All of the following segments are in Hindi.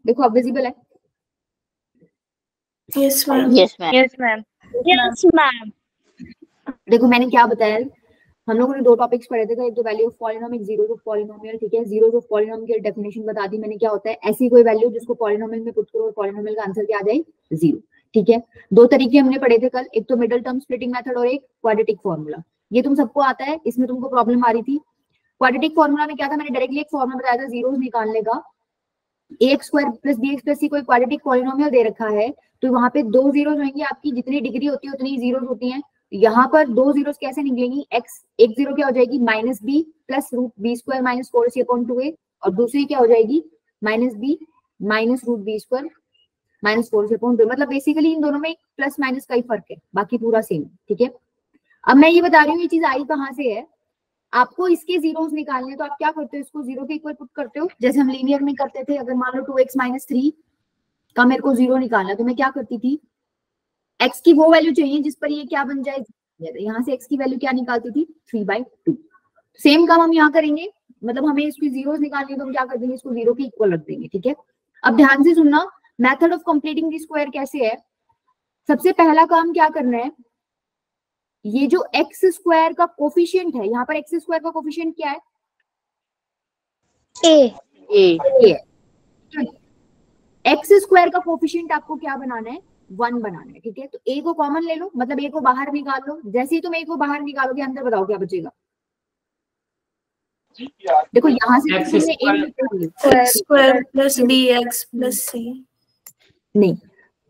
देखो अब विजिबल है? Yes ma'am. Yes ma'am. Yes ma'am. Yes ma'am. देखो मैंने क्या बताया, हम लोगों ने दो टॉपिक्स पढ़े थे, एक तो value of polynomial, zeros of polynomial, ठीक है। जीरोस ऑफ पॉलिनोमियल की डेफिनेशन बता दी मैंने, क्या होता है, ऐसी कोई वैल्यू जिसको पॉलिनोमियल में पुट करो और पॉलिनोमियल का आंसर क्या आ जाए, जीरो, ठीक है। दो तरीके हमने पढ़े थे कल, एक तो मिडिल टर्म स्प्लिटिंग मेथड और एक क्वाड्रेटिक फॉर्मूला। ये तुम सबको आता है, इसमें तुमको प्रॉब्लम आ रही थी। क्वाड्रेटिक फॉर्मूला में क्या था, मैंने डायरेक्टली एक फॉर्मूला बताया था जीरोस निकालने का। ax square plus bx plus c कोई क्वाड्रेटिक पॉलिनोमियल दे रखा है, तो वहां पे दो जीरोस होंगे, आपकी जितनी डिग्री होती है उतनी जीरोस होती हैं। यहाँ पर दो जीरोस कैसे निकलेंगी, x एक जीरो क्या हो जाएगी minus b plus root b square minus 4ac upon 2a, और दूसरी क्या हो जाएगी minus b minus root b square minus 4ac upon 2। मतलब बेसिकली इन दोनों में प्लस माइनस का ही फर्क है, बाकी पूरा सेम, ठीक है। अब मैं ये बता रही हूँ ये चीज आई कहाँ से है। आपको इसके जीरोस निकालने, तो आप क्या करते हो, इसको जीरो के इक्वल पुट करते हो, जैसे हम लीनियर में करते थे। अगर मान लो 2x माइनस 3 का मेरे को जीरो निकालना, तो मैं क्या करती थी, x की वो वैल्यू चाहिए जिस पर ये क्या बन जाए, यहाँ से x की वैल्यू क्या निकालती थी 3/2। सेम काम हम यहाँ करेंगे, मतलब हमें इसकी जीरोस निकालनी है तो हम क्या कर देंगे, इसको जीरो के इक्वल रख देंगे, ठीक है। अब ध्यान से सुनना, method of completing the square कैसे है। सबसे पहला काम क्या करना है, ये जो एक्स स्क्वायर का कोफिशिएंट है, यहाँ पर एक्स स्क्वायर का कोफिशिएंट क्या है, ए। एक्स स्क्वायर का कोफिशिएंट आपको क्या बनाना है, 1 बनाना है, ठीक है। तो ए को कॉमन ले लो, मतलब ए को बाहर निकाल लो। जैसे ही तुम ए को बाहर निकालोगे, अंदर बताओ क्या बचेगा। देखो यहाँ से एक्स तुमने a square plus b x plus c, नहीं,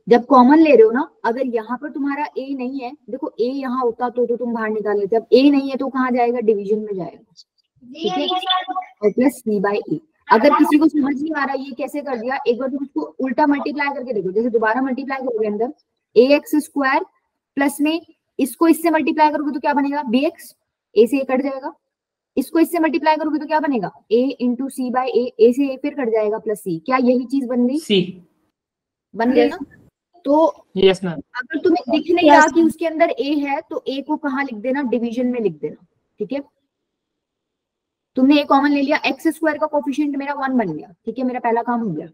जब कॉमन ले रहे हो ना, अगर यहाँ पर तुम्हारा ए नहीं है, देखो ए यहाँ होता तो तुम बाहर निकाल लेते, अब ए नहीं है तो कहाँ जाएगा, डिवीजन में जाएगा, ठीक है, और प्लस सी बाई ए। अगर किसी को समझ नहीं आ रहा ये कैसे कर दिया, एक बार तुम उसको उल्टा मल्टीप्लाई करके देखो, जैसे दोबारा मल्टीप्लाई करोगे अंदर ए एक्स स्क्वायर प्लस में इसको इससे मल्टीप्लाई करोगे तो क्या बनेगा, बी एक्स, ए से ए कट जाएगा। इसको इससे मल्टीप्लाई करोगे तो क्या बनेगा, ए इंटू सी बाई ए से ए फिर कट जाएगा प्लस सी। क्या यही चीज बन गई, सी बन गई ना। तो यस मैम। अगर तुम्हें दिख नहीं रहा कि उसके अंदर ए है, तो ए को कहाँ लिख देना, डिवीजन में लिख देना, ठीक है। तुमने ए कॉमन ले लिया, एक्स स्क्वायर का कोफिशिएंट मेरा 1 बन गया, ठीक है, मेरा पहला काम हो गया,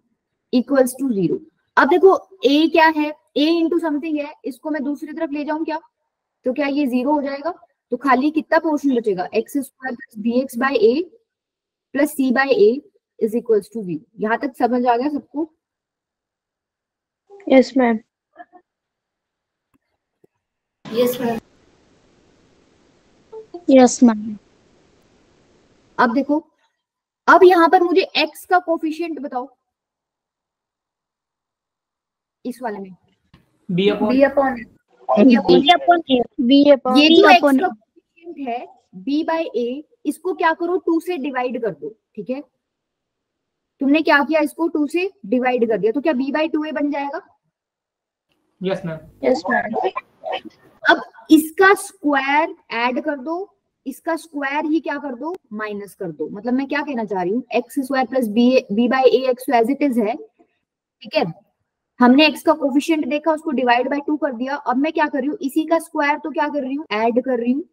इक्वल्स टू 0। अब देखो ए क्या है, ए इंटू समथिंग है, इसको मैं दूसरी तरफ ले जाऊं क्या, तो क्या ये 0 हो जाएगा, तो खाली कितना पोर्शन बचेगा, x square plus b x by a plus c by a is equals to 0। यहाँ तक समझ आ गया सबको? Yes ma'am. Yes ma'am. Yes ma'am. अब देखो, अब यहाँ पर मुझे x का कोफिशिएंट बताओ, इस वाले में बी अपॉन ये जो x का कोफिशिएंट है b बाई a, इसको क्या करो 2 से डिवाइड कर दो, ठीक है। तुमने क्या किया, इसको 2 से डिवाइड कर दिया, तो क्या b बाई 2a बन जाएगा। Yes ma'am. Yes ma'am. अब इसका स्क्वायर ऐड कर दो, इसका स्क्वायर ही क्या कर दो, माइनस कर दो। मतलब मैं क्या कहना चाह रही हूँ, x square plus b by a x as it is है, ठीक है। हमने x का कोफिशिएंट देखा, उसको डिवाइड बाय 2 कर दिया। अब मैं क्या कर रही हूँ, इसी का स्क्वायर तो क्या कर रही हूँ, ऐड कर रही हूँ।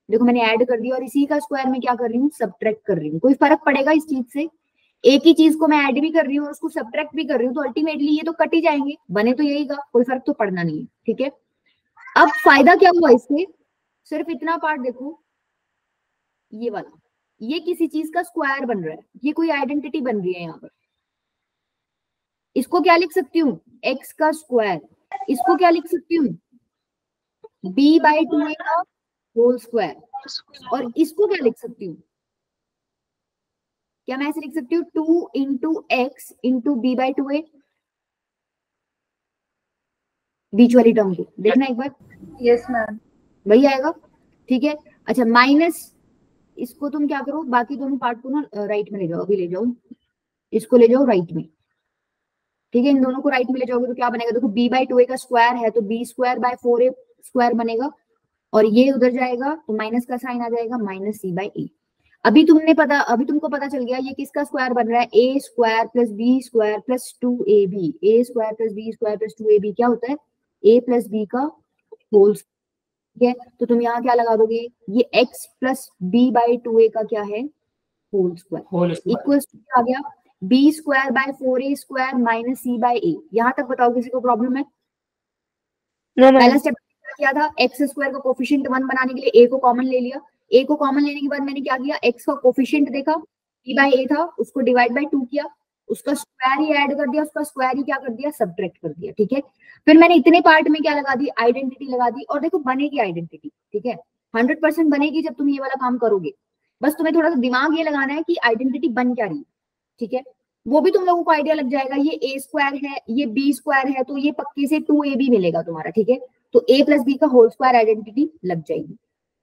देखो मैंने ऐड कर दिया, और इसी का स्क्वायर में क्या कर रही हूँ, सब्ट्रैक्ट कर रही हूँ। कोई फर्क पड़ेगा इस चीज से, एक ही चीज को मैं ऐड भी कर रही हूँ और उसको सब्ट्रैक्ट भी कर रही हूँ, तो अल्टीमेटली ये तो कट ही जाएंगे, बने तो यही का, कोई फर्क तो पड़ना नहीं है, ठीक है। अब फायदा क्या हुआ इससे, सिर्फ इतना पार्ट देखो, ये वाला, ये किसी चीज का स्क्वायर बन रहा है, ये कोई आइडेंटिटी बन रही है यहाँ पर। इसको क्या लिख सकती हूँ, x का स्क्वायर। इसको क्या लिख सकती हूँ, b बाई 2a का होल स्क्वायर। और इसको क्या लिख सकती हूँ, क्या मैं ऐसे लिख सकती हूँ 2 into x into b by 2a, बीच वाली टर्म को देखना एक बार। Yes ma'am. वही आएगा, ठीक है। अच्छा माइनस, इसको तुम क्या करो, बाकी दोनों पार्ट को ना राइट में ले जाओ, अभी ले जाओ, इसको ले जाओ राइट में, ठीक है। इन दोनों को राइट में ले जाओगे तो क्या बनेगा, देखो b बाई 2a का स्क्वायर है तो b square by 4a square बनेगा, और ये उधर जाएगा तो माइनस का साइन आ जाएगा, माइनस c बाई a। अभी तुमको पता चल गया ये किसका स्क्वायर बन रहा है, a square plus b square plus 2ab। a square plus b square plus 2ab क्या होता है, a प्लस b का होल, ठीक है। तो तुम यहाँ क्या लगा दोगे, ये x plus b by 2a का क्या है, होल स्क्वायर, इक्वल्स टू आ गया b square by 4a square minus c by a. यहाँ तक बताओ किसी को प्रॉब्लम है? पहला स्टेप क्या था, एक्स स्क्वायर का कोफिशिएंट 1 बनाने के लिए ए को कॉमन ले लिया। ए को कॉमन लेने के बाद मैंने क्या किया, एक्स का कोफिशिएंट देखा, बी बाय ए था, उसको डिवाइड बाय 2 किया, उसका स्क्वायर ही ऐड कर दिया, उसका स्क्वायर ही क्या कर दिया, सब्ट्रैक्ट कर दिया। ठीक है, फिर मैंने इतने पार्ट में क्या लगा दी, आइडेंटिटी लगा दी। और देखो बनेगी आइडेंटिटी, ठीक है, 100% बनेगी जब तुम ये वाला काम करोगे। बस तुम्हें थोड़ा सा दिमाग ये लगाना है कि आइडेंटिटी बन क्या रही, ठीक है, वो भी तुम लोगों को आइडिया लग जाएगा। ये ए स्क्वायर है, ये बी स्क्वायर है, तो ये पक्के से 2ab मिलेगा तुम्हारा। ठीक है, तो a प्लस बी का होल स्क्वायर आइडेंटिटी लग जाएगी।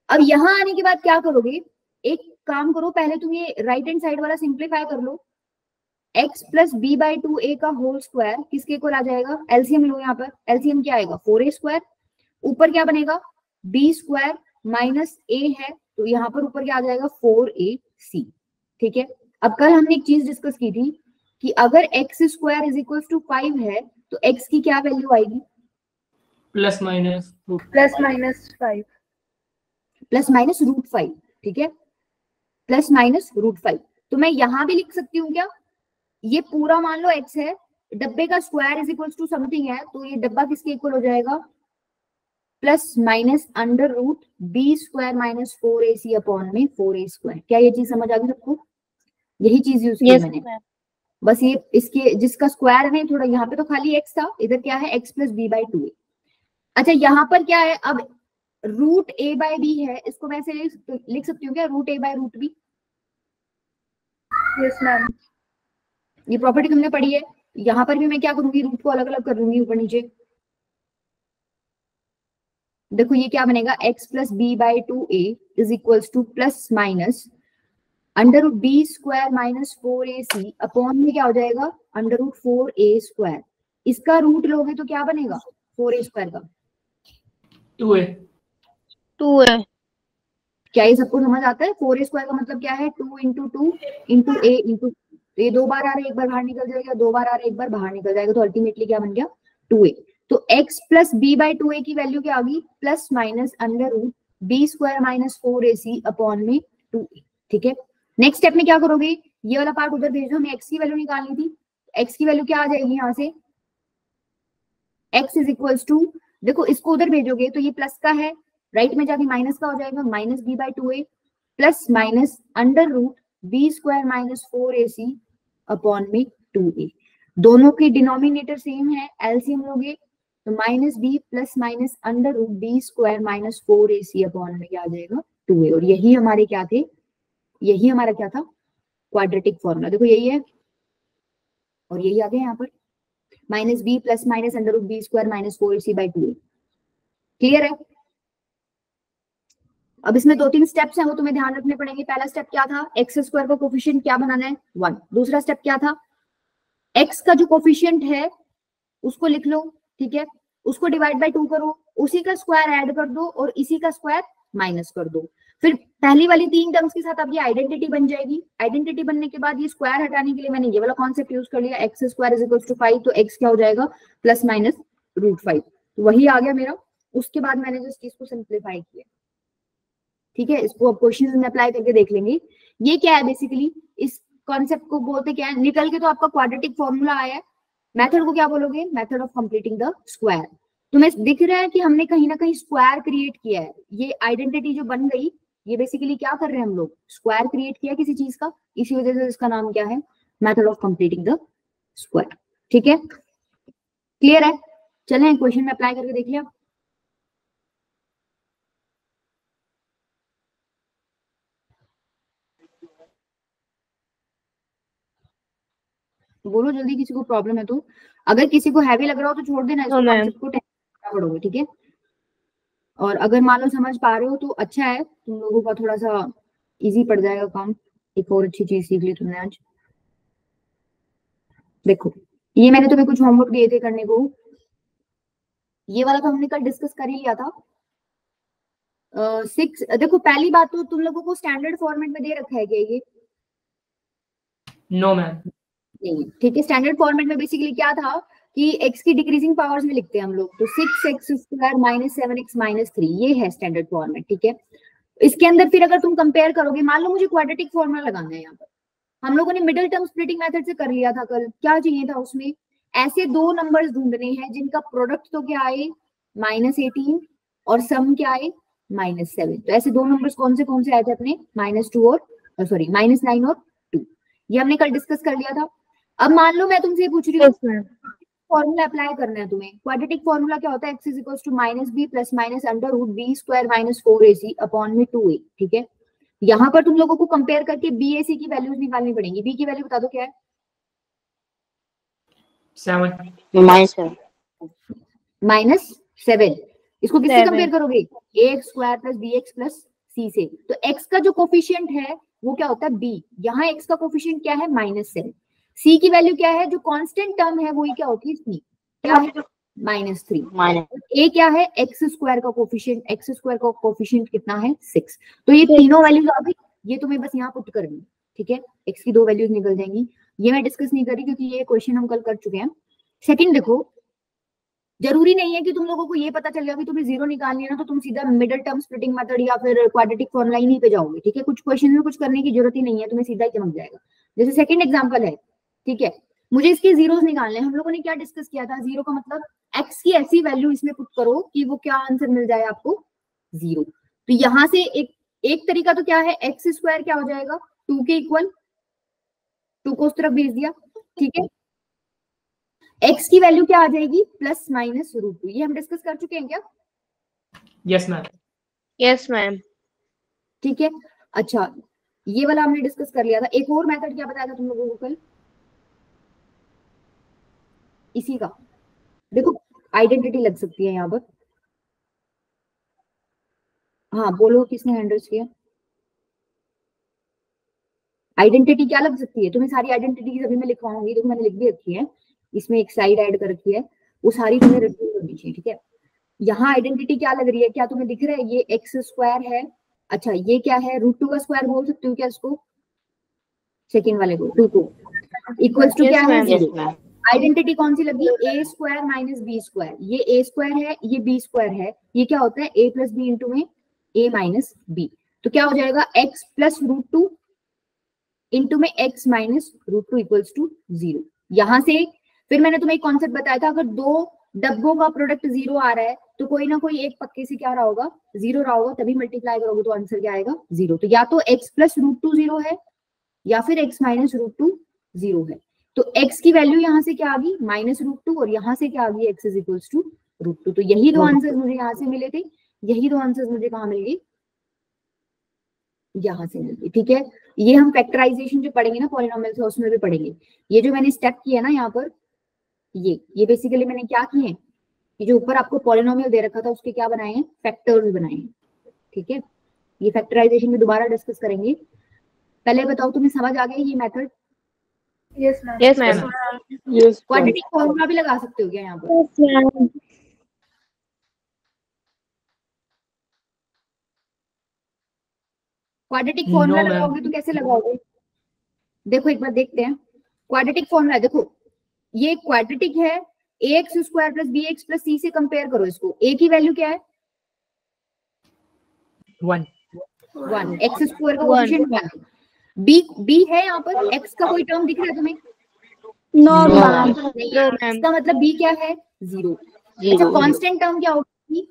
अब यहां आने के बाद क्या करोगे, एक काम करो, पहले तुम ये राइट हैंड साइड वाला सिंप्लीफाई कर लो। x plus b by 2a का होल स्क्वायर किसके इक्वल आ जाएगा, एलसीएम लो, यहाँ पर एलसीएम क्या आएगा, 4a स्क्वायर, ऊपर क्या बनेगा, b स्क्वायर माइनस a है, तो यहाँ पर ऊपर क्या आ जाएगा, 4ac। ठीक है, अब कल हमने एक चीज डिस्कस की थी कि अगर x square is equal to 5 है तो x की क्या वैल्यू आएगी, plus minus 5 plus minus root 5। ठीक है, प्लस माइनस रूट 5। तो मैं यहां भी लिख सकती हूँ क्या, ये पूरा मान लो x है, डब्बे का square is equal to something है, तो ये डब्बा किसके इक्वल हो जाएगा, plus minus under root b square minus 4ac upon में 4a स्क्वायर। क्या ये चीज समझ आ गई सबको? यही चीज यूज की मैंने, बस ये इसके जिसका स्क्वायर है, थोड़ा यहाँ पे तो खाली x था, इधर क्या है, x plus b by 2a। अच्छा यहाँ पर क्या है, अब रूट a बाय बी है, इसको मैं ऐसे लिख सकती हूँ क्या, root a by root b? Yes ma'am. ये प्रॉपर्टी तुमने पढ़ी है। यहाँ पर भी मैं क्या करूंगी, रूट को अलग अलग कर दूंगी ऊपर नीचे। देखो ये क्या बनेगा, x plus b by 2a is equals to plus minus under root b square minus 4ac upon में क्या हो जाएगा, अंडर रूट 4a स्क्वायर। इसका रूट लोगे तो क्या बनेगा, 4a स्क्वायर का 2a। क्या ये सबको समझ आता है? 4a स्क्वायर का मतलब क्या है, 2 इंटू 2 इंटू a इंटू, ये 2 बार आ रहा है, एक बार बाहर निकल जाएगा, 2 बार आ रहा है, एक बार बाहर निकल जाएगा, तो अल्टीमेटली क्या बन गया, 2a। तो x plus b by 2a की वैल्यू क्या आ गई, plus minus under root b square minus 4ac upon में 2a। ठीक है, नेक्स्ट स्टेप में क्या करोगे, ये वाला पार्ट उधर भेज दो, हमें x की वैल्यू निकालनी थी। x की वैल्यू क्या आ जाएगी यहाँ से, x इज इक्वल्स टू, देखो इसको उधर भेजोगे तो ये प्लस का है, राइट में जाके माइनस का हो जाएगा, minus b by 2a plus minus under root b square minus 4ac upon में 2a। दोनों के डिनोमिनेटर सेम है, एलसीएम लोगे तो minus b plus minus under root b square minus 4ac upon में क्या आ जाएगा, 2a। और यही हमारे क्या थे, यही हमारा क्या था, क्वाड्रेटिक फॉर्मूला। देखो यही है, और यही आ गया यहाँ पर, minus b plus minus under root b square minus 4ac by 2a। Clear है? अब इसमें 2-3 स्टेप्स हैं, वो तुम्हें ध्यान रखने पड़ेंगे। पहला स्टेप क्या था, एक्स स्क्वायर का कोफिशिएंट क्या बनाना है, 1। दूसरा स्टेप क्या था, एक्स का जो कोफिशिएंट है उसको लिख लो, ठीक है, उसको डिवाइड बाय 2 करो, उसी का स्क्वायर ऐड कर दो और इसी का स्क्वायर माइनस कर दो। फिर पहली वाली 3 टर्म्स के साथ अब ये आइडेंटिटी बन जाएगी। आइडेंटिटी बनने के बाद ये स्क्वायर हटाने के लिए मैंने ये वाला कॉन्सेप्ट यूज कर लिया, x square is equal to 5, तो एक्स क्या हो जाएगा, प्लस माइनस रूट 5। तो वही आ गया मेरा। उसके बाद मैंने जिस चीज को सिंप्लीफाई किया, ठीक है, इसको अब क्वेश्चंस में अप्लाई करके देख लेंगे। ये क्या है, बेसिकली इस कॉन्सेप्ट को बोलते क्या है, निकल के तो आपका क्वाड्रेटिक फॉर्मूला आया है, मेथड को क्या बोलोगे, method of completing the square. तुम्हें दिख रहा है कि हमने कहीं ना कहीं स्क्वायर क्रिएट किया है, ये आइडेंटिटी जो बन गई, ये बेसिकली क्या कर रहे हैं हम लोग, स्क्वायर क्रिएट किया किसी चीज का, इसी वजह से इसका नाम क्या है, method of completing the square. ठीक है, क्लियर है? चलें क्वेश्चन में अप्लाई करके देख लिया। बोलो जल्दी, किसी को प्रॉब्लम है तो, अगर किसी को हैवी लग रहा हो तो छोड़ देना, इसको कॉन्सेप्ट को टेंशन पड़ोगे, ठीक है। और अगर मान लो समझ पा रहे हो तो अच्छा है, तुम लोगों का थोड़ा सा इजी पड़ जाएगा काम। एक और अच्छी चीज सीख ली तुमने आज। देखो ये मैंने तुम्हें कुछ होमवर्क दिए थे करने को, ये वाला तो हमने कल डिस्कस कर ही लिया था। 6 देखो, पहली बात तो तुम लोगों को स्टैंडर्ड फॉर्मेट में दे रखा है क्या ये? नो मैम, नहीं, ठीक है। स्टैंडर्ड फॉर्मेट में बेसिकली क्या था कि x की डिक्रीजिंग पावर्स में लिखते हैं हम लोग, तो 6x square minus 7x minus 3, ये है स्टैंडर्ड फॉर्मेट, ठीक है। इसके अंदर फिर अगर तुम कंपेयर करोगे, मान लो मुझे क्वाड्रेटिक फॉर्मूला लगाना है यहाँ पर, हम लोगों ने मिडिल टर्म स्प्लिटिंग मेथड से कर लिया था कल। क्या चाहिए था उसमें, ऐसे दो नंबर्स ढूंढने हैं जिनका प्रोडक्ट तो क्या आए -18 और सम क्या आए -7। तो ऐसे दो नंबर्स कौन से आए थे अपने, -2 और सॉरी -9 और 2। ये हमने कल डिस्कस कर लिया था। अब मान लो मैं तुमसे पूछ रही हूँ, फॉर्मूला अप्लाई करना है तुम्हें। क्वाड्रेटिक फॉर्मूला क्या होता है, x is equals to -b plus minus under root b square minus 4ac upon में 2a। ठीक है, यहाँ पर तुम लोगों को कंपेयर करके b a c की वैल्यूज निकालनी पड़ेंगी। b की वैल्यू बता दो क्या है, 7 -7। इसको किससे 7 कंपेयर करोगे, ax square plus bx plus c से। तो x का जो कोफिशिएंट है वो क्या होता है b, यहाँ x का कोफिशिएंट क्या है -7। c की वैल्यू क्या है, जो कांस्टेंट टर्म है वही क्या होती है c, क्या है -3। a क्या है, x स्क्वायर का कोफिशिएंट, x स्क्वायर का कोफिशिएंट कितना है 6। तो ये तीनों वैल्यूज आ गई, ये तुम्हें बस यहाँ पुट करनी है। ठीक है, x की दो वैल्यूज निकल जाएंगी। ये मैं डिस्कस नहीं करी क्योंकि ये क्वेश्चन हम कल कर चुके हैं। सेकंड देखो, जरूरी नहीं है कि तुम लोगों को ये पता चल गया कि तुम्हें जीरो निकालनी है ना तो तुम सीधा मिडिल टर्म स्प्लिटिंग मेथड या फिर क्वाड्रेटिक फॉर्मूला ही पे जाओगे। ठीक है, कुछ क्वेश्चन में कुछ करने की जरूरत ही नहीं है, तुम्हें सीधा ही चमक जाएगा। जैसे सेकंड एग्जांपल है, ठीक है, मुझे इसके जीरोस निकालने हैं। हम लोगों ने क्या डिस्कस किया था, जीरो का मतलब एक्स की ऐसी वैल्यू इसमें पुट करो कि वो क्या आंसर मिल जाए आपको, जीरो। तो यहां से एक तरीका तो क्या है, एक्स स्क्वायर क्या हो जाएगा 2 के इक्वल, 2 को उस तरफ भेज दिया। ठीक है, x की वैल्यू क्या आ जाएगी प्लस माइनस √2। ये हम डिस्कस कर चुके हैं क्या, यस मैम। Yes ma'am. ठीक है, अच्छा ये वाला हमने डिस्कस कर लिया था। एक और मेथड क्या बताया था तुम लोगों को कल, इसी का देखो आइडेंटिटी लग सकती है यहाँ पर। हाँ बोलो किसने हैंड रेज किया, आइडेंटिटी क्या लग सकती है तुम्हें, सारी आइडेंटिटी अभी मैं लिखवाऊंगी, देखो मैंने लिख भी रखी है, इसमें एक साइड ऐड कर रखी है, वो सारी तुम्हें रिटर्न करनी चाहिए। ठीक है, यहाँ आइडेंटिटी क्या लग रही है, क्या तुम्हें दिख रहा है, ये एक्स स्क्वायर है। अच्छा ये क्या है, √2 का स्क्वायर बोल सकते हो क्या इसको, सेकेंड वाले को 2 को इक्वल्स टू क्या है 0। आइडेंटिटी कौन सी लगी, ए स्क्वायर माइनस बी स्क्वायर। ये ए स्क्वायर है, ये बी स्क्वायर है, ये क्या होता है ए प्लस बी इंटू में ए माइनस बी। तो क्या हो जाएगा x प्लस √2 इंटू में x माइनस √2 इक्वल्स टू 0। यहां से फिर मैंने तुम्हें एक कॉन्सेप्ट बताया था, अगर दो डब्बों का प्रोडक्ट 0 आ रहा है तो कोई ना कोई एक पक्के से क्या रहा होगा, 0 रहा होगा, तभी मल्टीप्लाई करोगे तो आंसर क्या आएगा 0। तो या तो x प्लस √2 0 है या फिर x माइनस √2 0 है। तो x की वैल्यू यहाँ से क्या आ गई -√2 और यहाँ से क्या आ गई x इज इक्वल्स टू √2। तो यही दो आंसर मुझे यहाँ से मिले थे, यही दो आंसर मुझे कहाँ मिल गए, यहाँ से मिल गई। ठीक है, ये हम फैक्टराइजेशन जो पढ़ेंगे ना पॉलिनोमियल से उसमें भी पढ़ेंगे। ये जो मैंने स्टेप किया ना यहाँ पर, ये बेसिकली मैंने क्या किए हैं, ये जो ऊपर आपको पॉलिनोमियल दे रखा था उसके क्या बनाए हैं, फैक्टर्स बनाए हैं। ठीक है, ये फैक्टराइजेशन में दोबारा डिस्कस करेंगे। पहले बताओ तुम्हें समझ आ गया ये method, yes ma'am. Yes ma'am. Quadratic formula भी लगा सकते हो क्या यहाँ पर, yes ma'am. Quadratic formula No, लगाओगे तो कैसे लगाओगे, देखो एक बार देखते हैं। क्वाड्रेटिक फॉर्मूला देखो, ये क्वाड्रेटिक है, ax square plus bx plus c से कंपेयर करो इसको। a की वैल्यू क्या है 1 x स्क्वायर का कोएफिशिएंट 1, b है यहाँ पर, x का कोई टर्म दिख रहा है तुम्हें, नो No, मैम। नहीं नो है। मैम। इसका मतलब b क्या है 0। अच्छा कांस्टेंट टर्म क्या होगी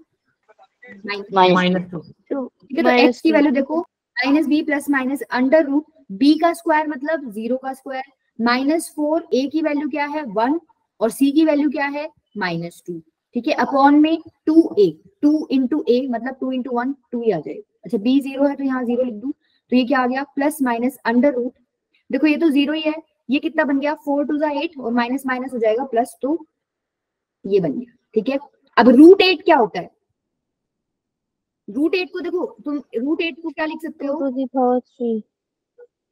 -2 ठीक है, तो x की वैल्यू देखो -b plus minus under root b का स्क्वायर मतलब 0 का स्क्वायर -4, a की वैल्यू क्या है 1 और c की वैल्यू क्या है -2। ठीक है, अपॉन में 2a, 2 इंटू a मतलब 2 इंटू 1 2 ही आ जाएगा। अच्छा b 0 है तो यहाँ 0 लिख दूं, तो ये क्या आ गया प्लस माइनस अंडर रूट, देखो ये तो 0 ही है, ये कितना बन गया 4 टू 8 और माइनस माइनस हो जाएगा प्लस, तो ये बन गया। ठीक है, अब √8 क्या होता है, √8 को देखो तुम, √8 को क्या लिख सकते हो 2 to the power 3।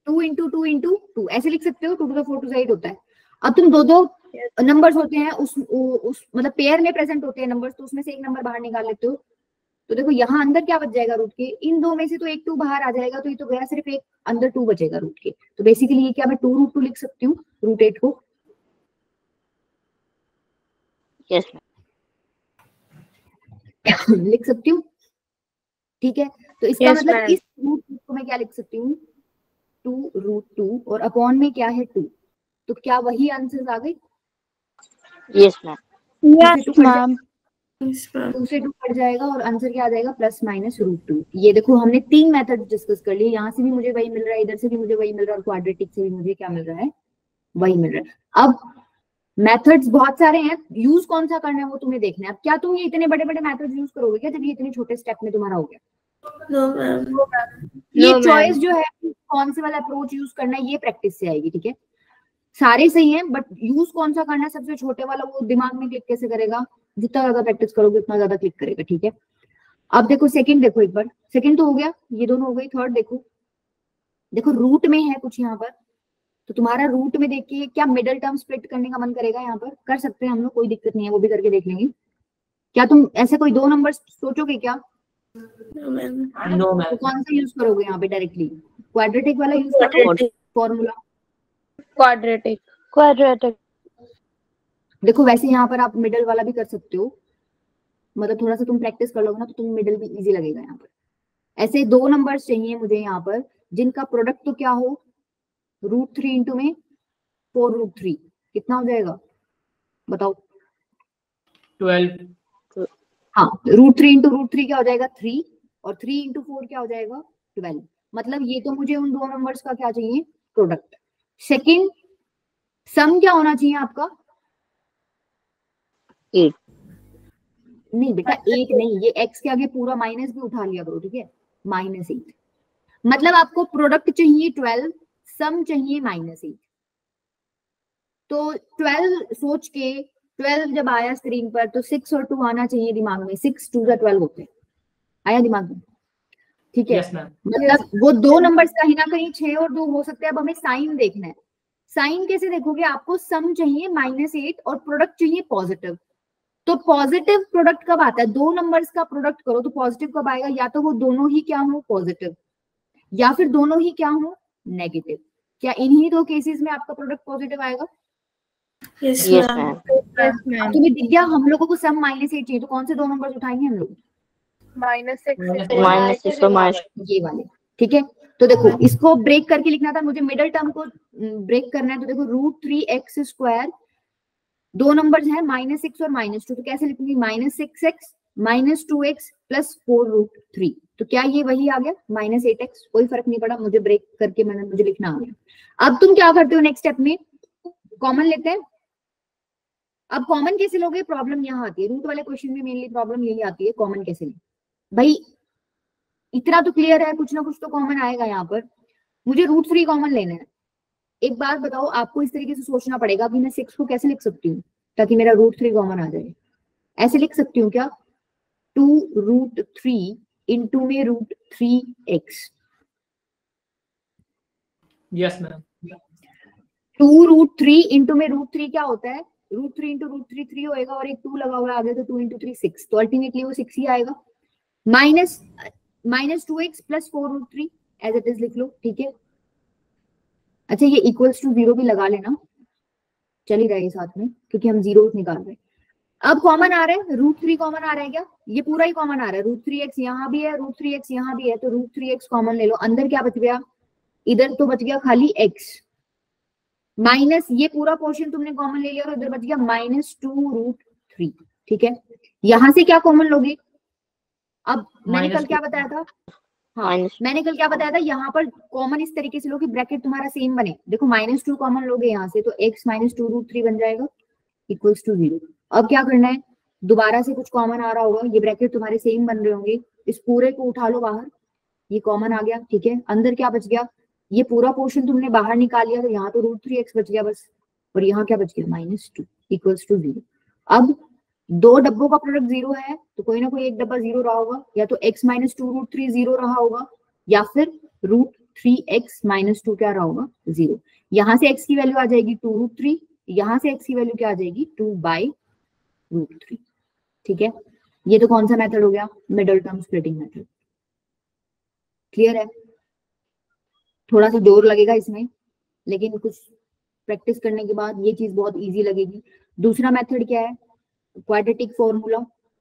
2 into 2 into 2 ऐसे लिख सकते हो, 2 to the 4 to the 8 होता है। अब तुम दो दो नंबर्स होते हैं उस मतलब पेयर में प्रेजेंट होते हैं नंबर्स, तो उसमें से एक नंबर बाहर निकाल लेते हो। तो देखो यहाँ अंदर क्या बच जाएगा रूट के, इन दो में से तो एक 2 बाहर आ जाएगा, तो ये तो गया सिर्फ एक, अंदर 2 बचेगा रूट के। तो बेसिकली ये क्या मैं 2√2 लिख सकती हूँ √8 को, यस लिख सकती हूँ। ठीक है, तो इसका Yes, मतलब ma'am. इस √8 को मैं क्या लिख सकती हूँ 2√2 और अपॉन में क्या है 2, तो क्या वही आंसर आ गई? Yes, ma'am. Yes, ma'am. 2 से 2 कट जाएगा और आंसर क्या आ जाएगा? +-√2। ये देखो हमने 3 मेथड डिस्कस कर लिए, यहाँ से भी मुझे वही मिल रहा है, इधर से भी मुझे वही मिल रहा है और क्वाड्रेटिक से भी मुझे क्या मिल रहा है? वही मिल रहा है। अब मेथड्स बहुत सारे हैं, यूज कौन सा करना है वो तुम्हें देखना है। अब क्या तुम ये इतने बड़े बड़े मेथड्स यूज करोगे क्या जब ये इतने छोटे स्टेप में तुम्हारा हो गया? No ma'am. ये चॉइस जो है कौन से वाला अप्रोच यूज करना है ये प्रैक्टिस से आएगी, ठीक है? सारे सही हैं बट यूज कौन सा करना है सबसे छोटे वाला वो दिमाग में क्लिक कैसे करेगा? जितना ज्यादा प्रैक्टिस करोगे उतना ज्यादा क्लिक करेगा, ठीक है? अब देखो सेकंड, देखो एक बार, सेकंड तो हो गया, ये दोनों हो गई। थर्ड देखो, देखो रूट में है कुछ यहाँ पर, तो तुम्हारा रूट में देख के क्या मिडल टर्म स्प्लिट करने का मन करेगा? यहाँ पर कर सकते हैं हम लोग, कोई दिक्कत नहीं है, वो भी करके देख लेंगे। क्या तुम ऐसे कोई 2 नंबर सोचोगे क्या? No ma'am. तो कौन सा यूज करोगे यहाँ पे डायरेक्टली? क्वाड्रेटिक वाला यूज करोगे फॉर्मूला? Quadratic. देखो वैसे यहाँ पर आप मिडल वाला भी कर सकते हो, मतलब थोड़ा सा तुम प्रैक्टिस कर लोगे ना तो तुम मिडल भी इजी लगेगा। यहाँ पर ऐसे 2 नंबर्स चाहिए मुझे यहाँ पर जिनका प्रोडक्ट तो क्या हो, √3 इंटू में 4√3, कितना हो जाएगा बताओ? 12। हाँ, √3 इंटू √3 क्या हो जाएगा? 3, और 3 इंटू 4 क्या हो जाएगा? 12। मतलब ये तो मुझे उन 2 नंबर्स का क्या चाहिए? प्रोडक्ट। सेकंड, सम क्या होना चाहिए आपका? 8. नहीं बेटा 8 नहीं, ये x के आगे पूरा माइनस भी उठा लिया करो, ठीक है? -8। मतलब आपको प्रोडक्ट चाहिए 12, सम चाहिए -8। तो 12 सोच के 12 जब आया स्क्रीन पर तो 6 और 2 आना चाहिए दिमाग में, 6 2 12 होते हैं, आया दिमाग में? ठीक है। Yes ma'am. मतलब वो 2 नंबर्स कहीं ना कहीं 6 और 2 हो सकते हैं। अब हमें साइन देखना है। साइन कैसे देखोगे? आपको सम चाहिए -8 और प्रोडक्ट चाहिए पॉजिटिव। तो पॉजिटिव प्रोडक्ट कब आता है? 2 नंबर्स का प्रोडक्ट करो तो पॉजिटिव कब आएगा? या तो वो दोनों ही क्या हो? पॉजिटिव, या फिर दोनों ही क्या हो? नेगेटिव। क्या इन्हीं 2 केसेस में आपका प्रोडक्ट पॉजिटिव आएगा? Yes Yes, ma'am. ma'am. अब तुम्हें दिख गया हम लोगों को सम -8 चाहिए, तो कौन से 2 नंबर्स उठाएंगे हम लोग? -6 और -. ये वाले, ठीक है? तो देखो इसको ब्रेक करके लिखना था मुझे, मिडल टर्म को ब्रेक करना है। तो देखो √3x², 2 नंबर्स हैं -6 और -2, तो कैसे लिखूंगी? -6x -2x + 4√3। तो क्या ये वही आ गया? -8x। कोई फर्क नहीं पड़ा, मुझे ब्रेक करके मुझे लिखना आ गया। अब तुम क्या करते हो नेक्स्ट स्टेप में? कॉमन लेते हैं। अब कॉमन कैसे लोगे? प्रॉब्लम यहाँ आती है, रूट वाले क्वेश्चन में मेनली प्रॉब्लम यही आती है, कॉमन कैसे लें। भाई इतना तो क्लियर है, कुछ ना कुछ तो कॉमन आएगा यहाँ पर। मुझे √3 कॉमन लेना है। एक बात बताओ, आपको इस तरीके से सोचना पड़ेगा कि मैं 6 को कैसे लिख सकती हूँ ताकि मेरा √3 कॉमन आ जाए। ऐसे लिख सकती हूँ क्या? 2√3 इंटू में √3x। Yes ma'am. 2√3 इंटू में √3 क्या होता है? √3 इंटू √3 3 होएगा और एक 2 लगा हुआ है आगे, तो 2 इंटू 3 6, तो अल्टीमेटली वो 6 ही आएगा। -2x + 4√3 एज इट इज लिख लो, ठीक है? अच्छा ये इक्वल्स टू 0 भी लगा लेना, चल ही रहेगा साथ में क्योंकि हम जीरो निकाल रहे हैं। अब कॉमन आ रहा है, √3 कॉमन आ रहा है क्या? ये पूरा ही कॉमन आ रहा है। √3x यहाँ भी है, √3x यहाँ भी है, तो √3x कॉमन ले लो। अंदर क्या बच गया? इधर तो बच गया खाली x, माइनस ये पूरा पोर्शन तुमने कॉमन ले लिया और इधर बच गया -2√3, ठीक है? यहां से क्या कॉमन लोगे? अब मैंने कल क्या बताया था? हाँ मैंने कल क्या बताया था? यहाँ पर कॉमन इस तरीके से लो कि ब्रैकेट तुम्हारा सेम बने। देखो -2 कॉमन लोगे यहाँ से, तो x -2√3 बन जाएगा इक्वल्स टू 0। अब क्या करना है? दोबारा से कुछ कॉमन आ रहा होगा, ये ब्रैकेट तुम्हारे सेम बन रहे होंगे, इस पूरे को उठा लो बाहर, ये कॉमन आ गया, ठीक है? अंदर क्या बच गया? ये पूरा पोर्शन तुमने बाहर निकाल लिया, तो यहाँ तो √3x बच गया बस, और यहाँ क्या बच गया? -2 इक्वल्स टू 0। अब 2 डब्बों का प्रोडक्ट 0 है, तो कोई ना कोई एक डब्बा 0 रहा होगा, या तो x -2√3 0 रहा होगा, या फिर √3x -2 क्या रहा होगा? 0। यहाँ से x की वैल्यू आ जाएगी 2√3, यहाँ से x की वैल्यू क्या आ जाएगी? 2/√3, ठीक है? ये तो कौन सा मेथड हो गया? Middle term splitting method. Clear है? थोड़ा सा जोर लगेगा इसमें, लेकिन कुछ प्रैक्टिस करने के बाद ये चीज बहुत इजी लगेगी। दूसरा मेथड क्या है? Quadratic formula.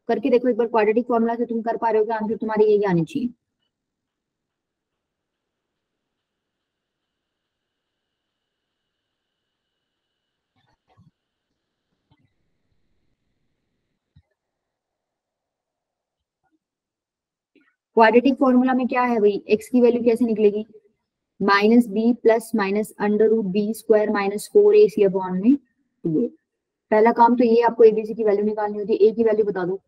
करके देखो एक बार, क्वाड्रेटिक फॉर्मूला से तुम कर पा रहे हो क्या? आंसर तुम्हारे यही आने चाहिए। क्वाड्रेटिक फॉर्मूला में क्या है भाई, x की वैल्यू कैसे निकलेगी, minus b plus minus under root b square minus 4ac upon में 2a। पहला काम तो ये, आपको एबीसी की वैल्यू निकालनी होती है। a की वैल्यू बता दो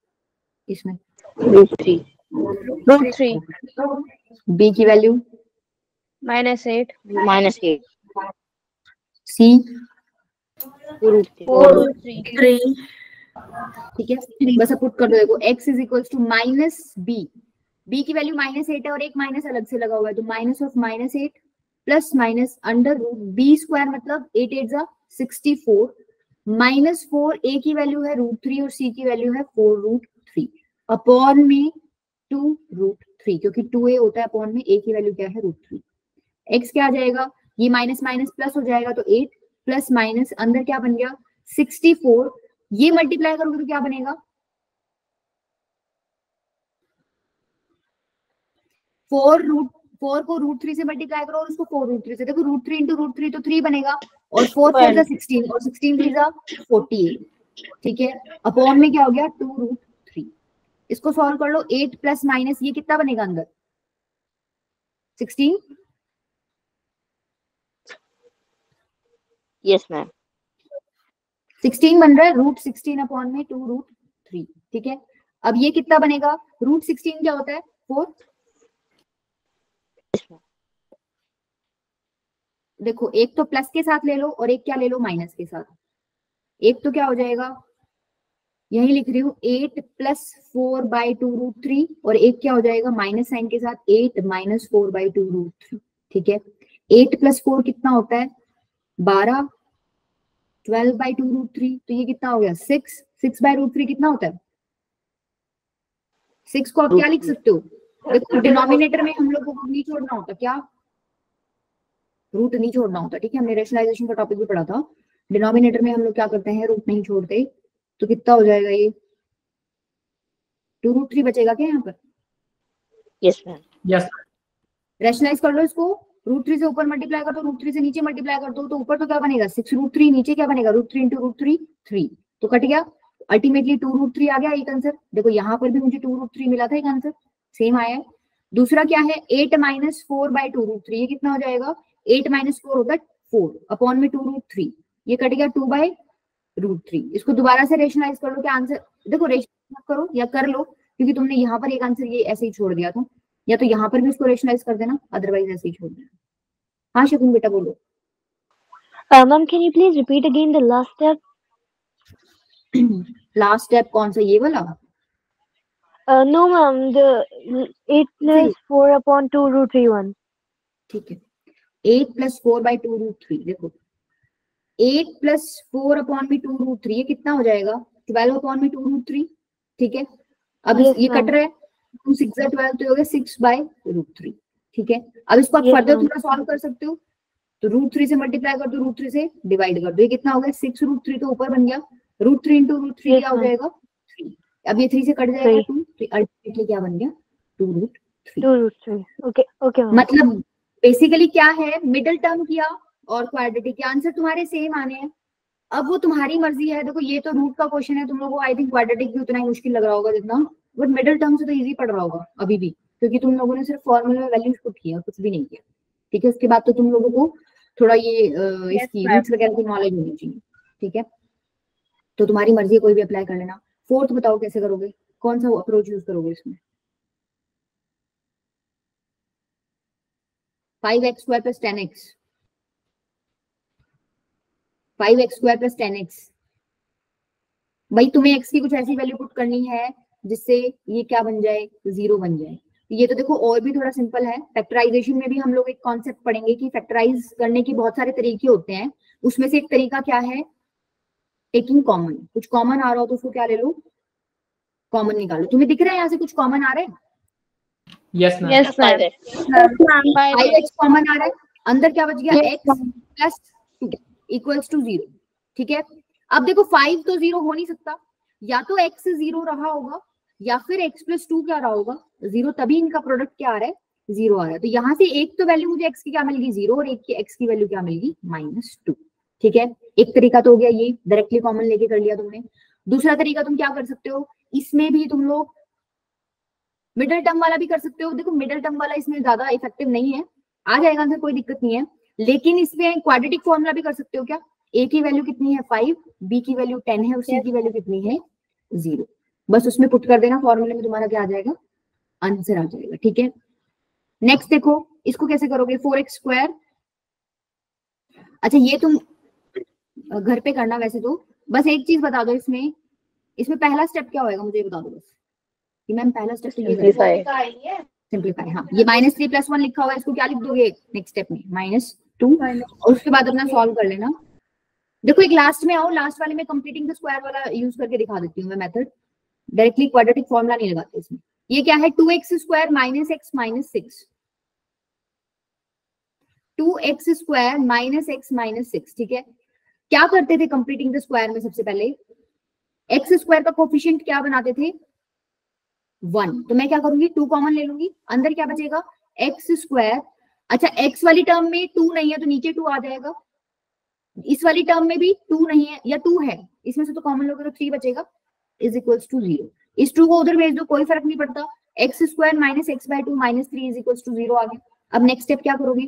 इसमें, √3 b की वैल्यू -8 -8 c √3 ठीक है, बस अब पुट कर दो। देखो x is equal to minus b की वैल्यू -8 है और एक माइनस अलग से लगा हुआ है, तो minus of -8 plus minus under root b square मतलब 8 8 जा 64 माइनस 4 a की वैल्यू है √3 और c की वैल्यू है 4√3 अपॉन में 2√3, क्योंकि 2a होता है अपॉन में a की वैल्यू क्या है √3। x क्या आ जाएगा, ये माइनस माइनस प्लस हो जाएगा, तो 8 प्लस माइनस अंदर क्या बन गया 64, ये मल्टीप्लाई करोगे तो क्या बनेगा 4 को √3 से मल्टीप्लाई करो और उसको 4√3 से, देखो √3 इंटू √3 तो 3 बनेगा और 4 4 जा 16 और 16 3 जा 48, ठीक है, अपॉन में क्या हो गया 2√3। इसको सॉल्व कर लो, 8 प्लस माइनस ये कितना बनेगा अंदर 16, यस मैम 16 बन रहा है, √16 अपॉन में 2√3, ठीक है। अब ये कितना बनेगा, √16 क्या होता है 4, देखो एक तो प्लस के साथ ले लो और एक क्या ले लो माइनस के साथ, एक तो क्या हो जाएगा, यही लिख रही हूँ 8 प्लस 4/2√3 और एक क्या हो जाएगा माइनस साइन के साथ 8 माइनस 4/2√3, ठीक है। 8 प्लस 4 कितना होता है 12, 12/2√3, तो ये कितना हो गया 6, 6/√3 कितना होता है 6 को आप क्या लिख सकते हो, देखो डिनोमिनेटर में हम लोगों को नहीं छोड़ना होता, क्या रूट नहीं छोड़ना होता, ठीक है, हमने रेशनलाइजेशन का टॉपिक भी पढ़ा था, डिनोमिनेटर में हम लोग क्या करते हैं रूट नहीं छोड़ते, तो कितना हो जाएगा ये 2√3 बचेगा क्या यहाँ पर, यस मैम यस रेशनलाइज कर लो इसको, √3 से ऊपर मल्टीप्लाई कर दो, √3 से नीचे मल्टीप्लाई कर दो, तो ऊपर तो क्या बनेगा 6√3, नीचे क्या बनेगा √3 इंटू √3 3, तो कट गया, अल्टीमेटली 2√3 आ गया एक आंसर। देखो यहाँ पर भी मुझे 2√3 मिला था एक आंसर, सेम आया है। दूसरा क्या है 8 माइनस 4/2√3, ये कितना हो जाएगा 8 माइनस 4 होगा 4 अपॉन में 2√3, ये कट गया 2/√3। इसको दोबारा से रेशनलाइज कर लो, क्या आंसर, देखो रेशनलाइज करो या कर लो, क्योंकि तुमने यहाँ पर एक आंसर ये ऐसे ही छोड़ दिया था, या तो यहाँ पर भी उसको रेशनलाइज कर देना, अदरवाइज ऐसे ही छोड़ देना। हाँ शकुन बेटा बोलो। Ma'am can you please repeat again the last step? Last step कौन सा, ये वाला? No ma'am, the 8 plus 4 upon 2√3 1। ठीक है, 8 प्लस 4/2√3, देखो 8 प्लस 4 अपॉन में 2√3, ये कितना हो जाएगा 12 अपॉन में 2√3, ठीक है। अब Yes, ये ma'am. कट रहा है 2 6 12, तो ये हो गया 6/√3, ठीक है। अब इसको आप Yes, फर्दर ma'am. थोड़ा सॉल्व कर सकते हो, तो √3 से मल्टीप्लाई कर दो, √3 से डिवाइड कर दो, ये कितना हो गया 6√3 तो ऊपर बन गया, √3 इंटू √3 Yes, क्या हो ma'am. जाएगा 3, अब ये 3 से कट जाएगा 3. 2, तो अल्टीमेटली क्या बन गया 2√3। 2√3. Okay, ma'am. मतलब बेसिकली क्या है, मिडिल टर्म किया और क्वाड्रेटिक के आंसर तुम्हारे सेम आने हैं, अब वो तुम्हारी मर्जी है। देखो ये तो रूट का क्वेश्चन है, तुम लोगों को आई थिंक क्वाड्रेटिक भी उतना ही मुश्किल लग रहा होगा जितना, बट मिडिल टर्म से तो इजी पड़ रहा होगा अभी भी, क्योंकि तुम लोगों ने सिर्फ फॉर्मूला में वैल्यूज पुट किया, कुछ भी नहीं किया, ठीक है। उसके बाद तो तुम लोगों को थोड़ा ये इसकी रूट्स वगैरह की नॉलेज होनी चाहिए, ठीक है। तो तुम्हारी मर्जी है, कोई भी अप्लाई कर लेना। फोर्थ बताओ कैसे करोगे, कौन सा अप्रोच यूज करोगे इसमें? 5x² + 10x, 5x² + 10x, भाई तुम्हें x की कुछ ऐसी वैल्यू पुट करनी है जिससे ये क्या बन जाए 0 बन जाए। ये तो देखो और भी थोड़ा सिंपल है, फैक्टराइजेशन में भी हम लोग एक कॉन्सेप्ट पढ़ेंगे कि फैक्टराइज करने के बहुत सारे तरीके होते हैं, उसमें से एक तरीका क्या है टेकिंग कॉमन, कुछ कॉमन आ रहा हो तो उसको क्या ले लो कॉमन निकालो। तुम्हें दिख रहा है यहाँ से कुछ कॉमन आ रहा है? Yes ma'am Yes, ma'am. 5x common आ रहा है, अंदर क्या बच गया x + 2 = 0, ठीक है। अब देखो 5 तो 0 हो नहीं सकता, या तो x 0 रहा होगा या फिर x + 2 क्या रहा होगा 0, तभी इनका प्रोडक्ट क्या आ रहा है 0 आ रहा है। तो यहाँ से एक तो वैल्यू मुझे x की क्या मिलेगी 0 और एक की x की वैल्यू क्या मिलेगी -2, ठीक है। एक तरीका तो हो गया ये, डायरेक्टली कॉमन लेके कर लिया तुमने। दूसरा तरीका तुम क्या कर सकते हो, इसमें भी तुम लोग मिडिल टर्म वाला भी कर सकते हो। देखो मिडिल टर्म वाला इसमें ज्यादा इफेक्टिव नहीं है, आ जाएगा आंसर, कोई दिक्कत नहीं है। लेकिन इसमें क्वाड्रेटिक फॉर्मूला भी कर सकते हो क्या? ए की वैल्यू कितनी है 5, बी की वैल्यू 10 है और सी की वैल्यू कितनी है 0। बस उसमें पुट कर देना, फॉर्मूले में तुम्हारा क्या आ जाएगा, आंसर आ जाएगा। ठीक है, नेक्स्ट देखो इसको कैसे करोगे, 4x²। अच्छा ये तुम घर पे करना वैसे तो, बस एक चीज बता दो, इसमें पहला स्टेप क्या होएगा मुझे बता दो बस कि मैम पहला स्टेप तो ये सिंपलीफाई। हाँ ये -3 + 1 लिखा हुआ है, इसको क्या लिख दोगे नेक्स्ट स्टेप में -2 और उसके बाद अपना सॉल्व कर लेना। देखो एक लास्ट में आओ, लास्ट वाले में कंप्लीटिंग द स्क्वायर वाला यूज करके दिखा देती हूँ मैं मेथड, डायरेक्टली क्वाड्रेटिक फॉर्मूला नहीं लगाते इसमें। ये क्या है 2x² - x - 6, 2x² - x - 6। ठीक है, क्या करते थे कंप्लीटिंग द स्क्वायर में, सबसे पहले x² का कोफिशिएंट क्या बनाते थे 1, तो मैं क्या करूंगी 2 कॉमन ले लूंगी, अंदर क्या बचेगा x²। अच्छा x वाली टर्म में 2 नहीं है तो नीचे 2 आ जाएगा, इस वाली टर्म में भी 2 नहीं है या 2 है, इसमें से तो कॉमन लोगे तो 3 बचेगा, इज इक्वल्स टू 0। इस 2 को उधर भेज दो, कोई फर्क नहीं पड़ता, x² - x/2 - 3 is equals to 0 आ गया। अब नेक्स्ट स्टेप क्या करोगे,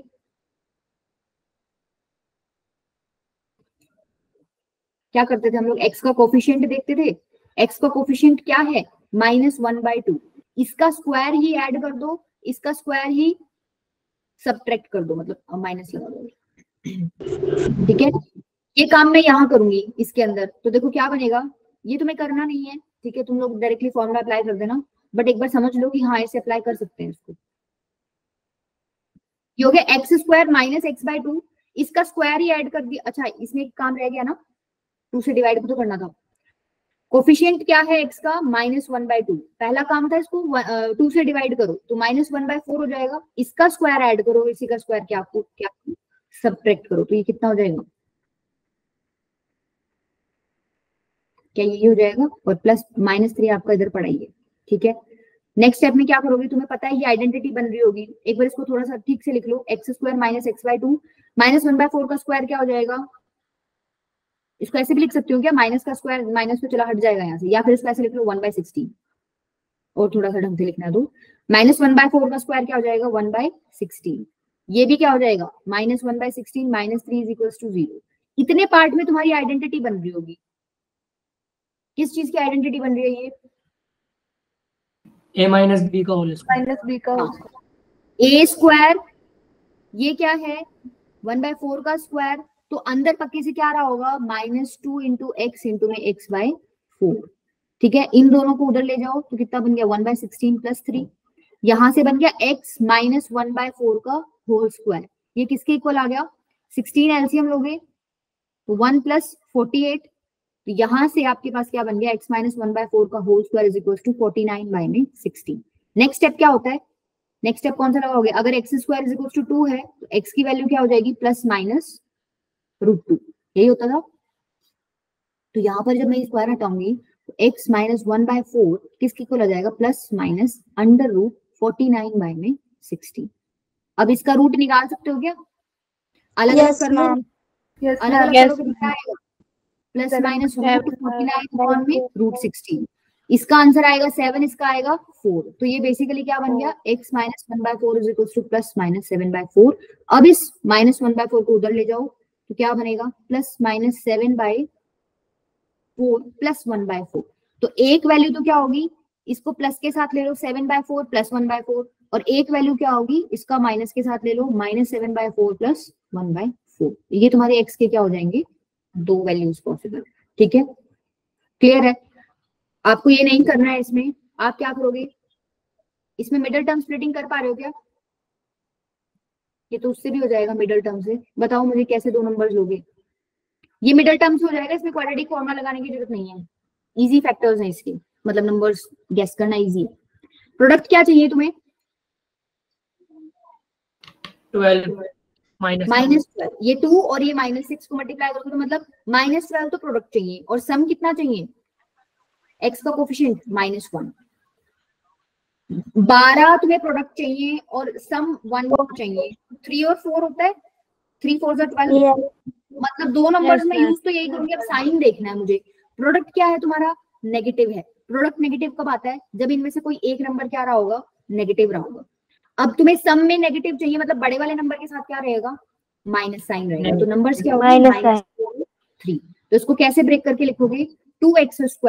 क्या करते थे हम लोग, x का कोफिशिएंट देखते थे, x का कोफिशिएंट क्या है -1/2, इसका स्क्वायर ही ऐड कर दो, इसका स्क्वायर ही सबट्रैक्ट कर दो, मतलब माइनस लगा दो। ठीक है, ये काम मैं यहाँ करूंगी इसके अंदर, तो देखो क्या बनेगा, ये तुम्हें करना नहीं है, ठीक है, तुम लोग डायरेक्टली फॉर्मूला अप्लाई कर देना, बट एक बार समझ लो कि हाँ ऐसे अप्लाई कर सकते हैं इसको। ये हो गया x² - x/2, इसका स्क्वायर ही ऐड कर दिया। अच्छा इसमें एक काम रह गया ना, 2 से डिवाइड तो करना था, कोफिशिएंट क्या है x का -1/2, पहला काम था इसको 2 से डिवाइड करो तो -1/4 हो जाएगा, इसका स्क्वायर ऐड करो, इसी का स्क्वायर क्या सबट्रैक्ट करो, तो ये कितना हो जाएगा, क्या यही हो जाएगा, और प्लस -3 आपका इधर पड़ा ही है। ठीक है, नेक्स्ट स्टेप में क्या करोगे, तुम्हें पता है ये आइडेंटिटी बन रही होगी, एक बार इसको थोड़ा सा ठीक से लिख लो, x² - x/2 -1/4 का स्क्वायर क्या हो जाएगा, इसको ऐसे भी लिख सकती हूँ क्या, माइनस का स्क्वायर माइनस तो चला हट जाएगा यहाँ से, या फिर इसको ऐसे लिख लो 1/16, और थोड़ा सा ढंग से लिखना दो, -1/4 का स्क्वायर क्या हो जाएगा 1/16, ये भी क्या हो जाएगा -1/16 - 3 इज इक्वल्स टू 0। इतने पार्ट में तुम्हारी आइडेंटिटी बन रही होगी, किस चीज की आइडेंटिटी बन रही है ये, a - b का होल स्क्वायर, a², ये क्या है 1/4 का स्क्वायर, तो अंदर पक्के से क्या रहा होगा -2 × x × में x/4। ठीक है, इन दोनों को उधर ले जाओ तो कितना बन गया 1/16 + 3, यहां से बन गया x - 1/4 का होल स्क्वायर, ये किसके इक्वल आ गया 16 एलसीएम लोगे तो 1 + 48, तो यहां से आपके पास क्या बन गया x - 1/4 का whole square is equal to 49/16। Next step क्या होता है, नेक्स्ट स्टेप कौन सा लगाओगे, अगर x² इज इक्वल टू 2 है तो x की वैल्यू क्या हो जाएगी +-√2, यही होता था। तो यहाँ पर जब मैं स्क्वायर हटाऊंगी तो x - 1/4 किसकी इक्वल आ जाएगा +-√49/16। अब इसका रूट निकाल सकते हो क्या, अलग अलग कर लो, अलग अलग करो तो क्या आएगा +-√49/16, इसका आंसर आएगा 7, इसका आएगा 4, तो ये बेसिकली क्या बन गया x - 1/4 इज इक्वल टू +-7/4। अब इस -1/4 को उधर ले जाओ तो क्या बनेगा +-7/4 +1/4, तो एक वैल्यू तो क्या होगी, इसको प्लस के साथ ले लो 7/4 +1/4, और एक वैल्यू क्या होगी इसका माइनस के साथ ले लो -7/4 +1/4, ये तुम्हारे x के क्या हो जाएंगे 2 वैल्यूज पॉसिबल। ठीक है, क्लियर है, आपको ये नहीं करना है, इसमें आप क्या करोगे, इसमें मिडिल टर्म स्प्लिटिंग कर पा रहे हो क्या, ये तो उससे भी हो जाएगा मिडिल टर्म से, बताओ मुझे कैसे 2 नंबर्स लोगे, ये मिडिल टर्म्स हो जाएगा, इसमें क्वाड्रेटिक फॉर्मूला लगाने की जरूरत नहीं है, इजी फैक्टर्स हैं इसके, मतलब नंबर्स गेस करना इजी है। प्रोडक्ट क्या चाहिए तुम्हें 12 -12, ये 2 और ये -6 को मल्टीप्लाई करोगे तो मतलब -12 तो प्रोडक्ट चाहिए, और सम कितना चाहिए x का कोफिशिएंट -1, 12 तुम्हें प्रोडक्ट चाहिए और सम 1 चाहिए, 3 और 4 होता है, 3 4 12, मतलब 2 नंबर्स में यूज तो यही करूंगी, अब साइन देखना है मुझे, प्रोडक्ट क्या है तुम्हारा नेगेटिव है, प्रोडक्ट नेगेटिव कब आता है? जब इनमें से कोई एक नंबर क्या रहा होगा, नेगेटिव रहा होगा। अब तुम्हें सम में नेगेटिव चाहिए, मतलब बड़े वाले नंबर के साथ क्या रहेगा, माइनस साइन रहेगा। तो नंबर्स क्या होंगे, -3। तो इसको कैसे ब्रेक करके लिखोगे, 2x² -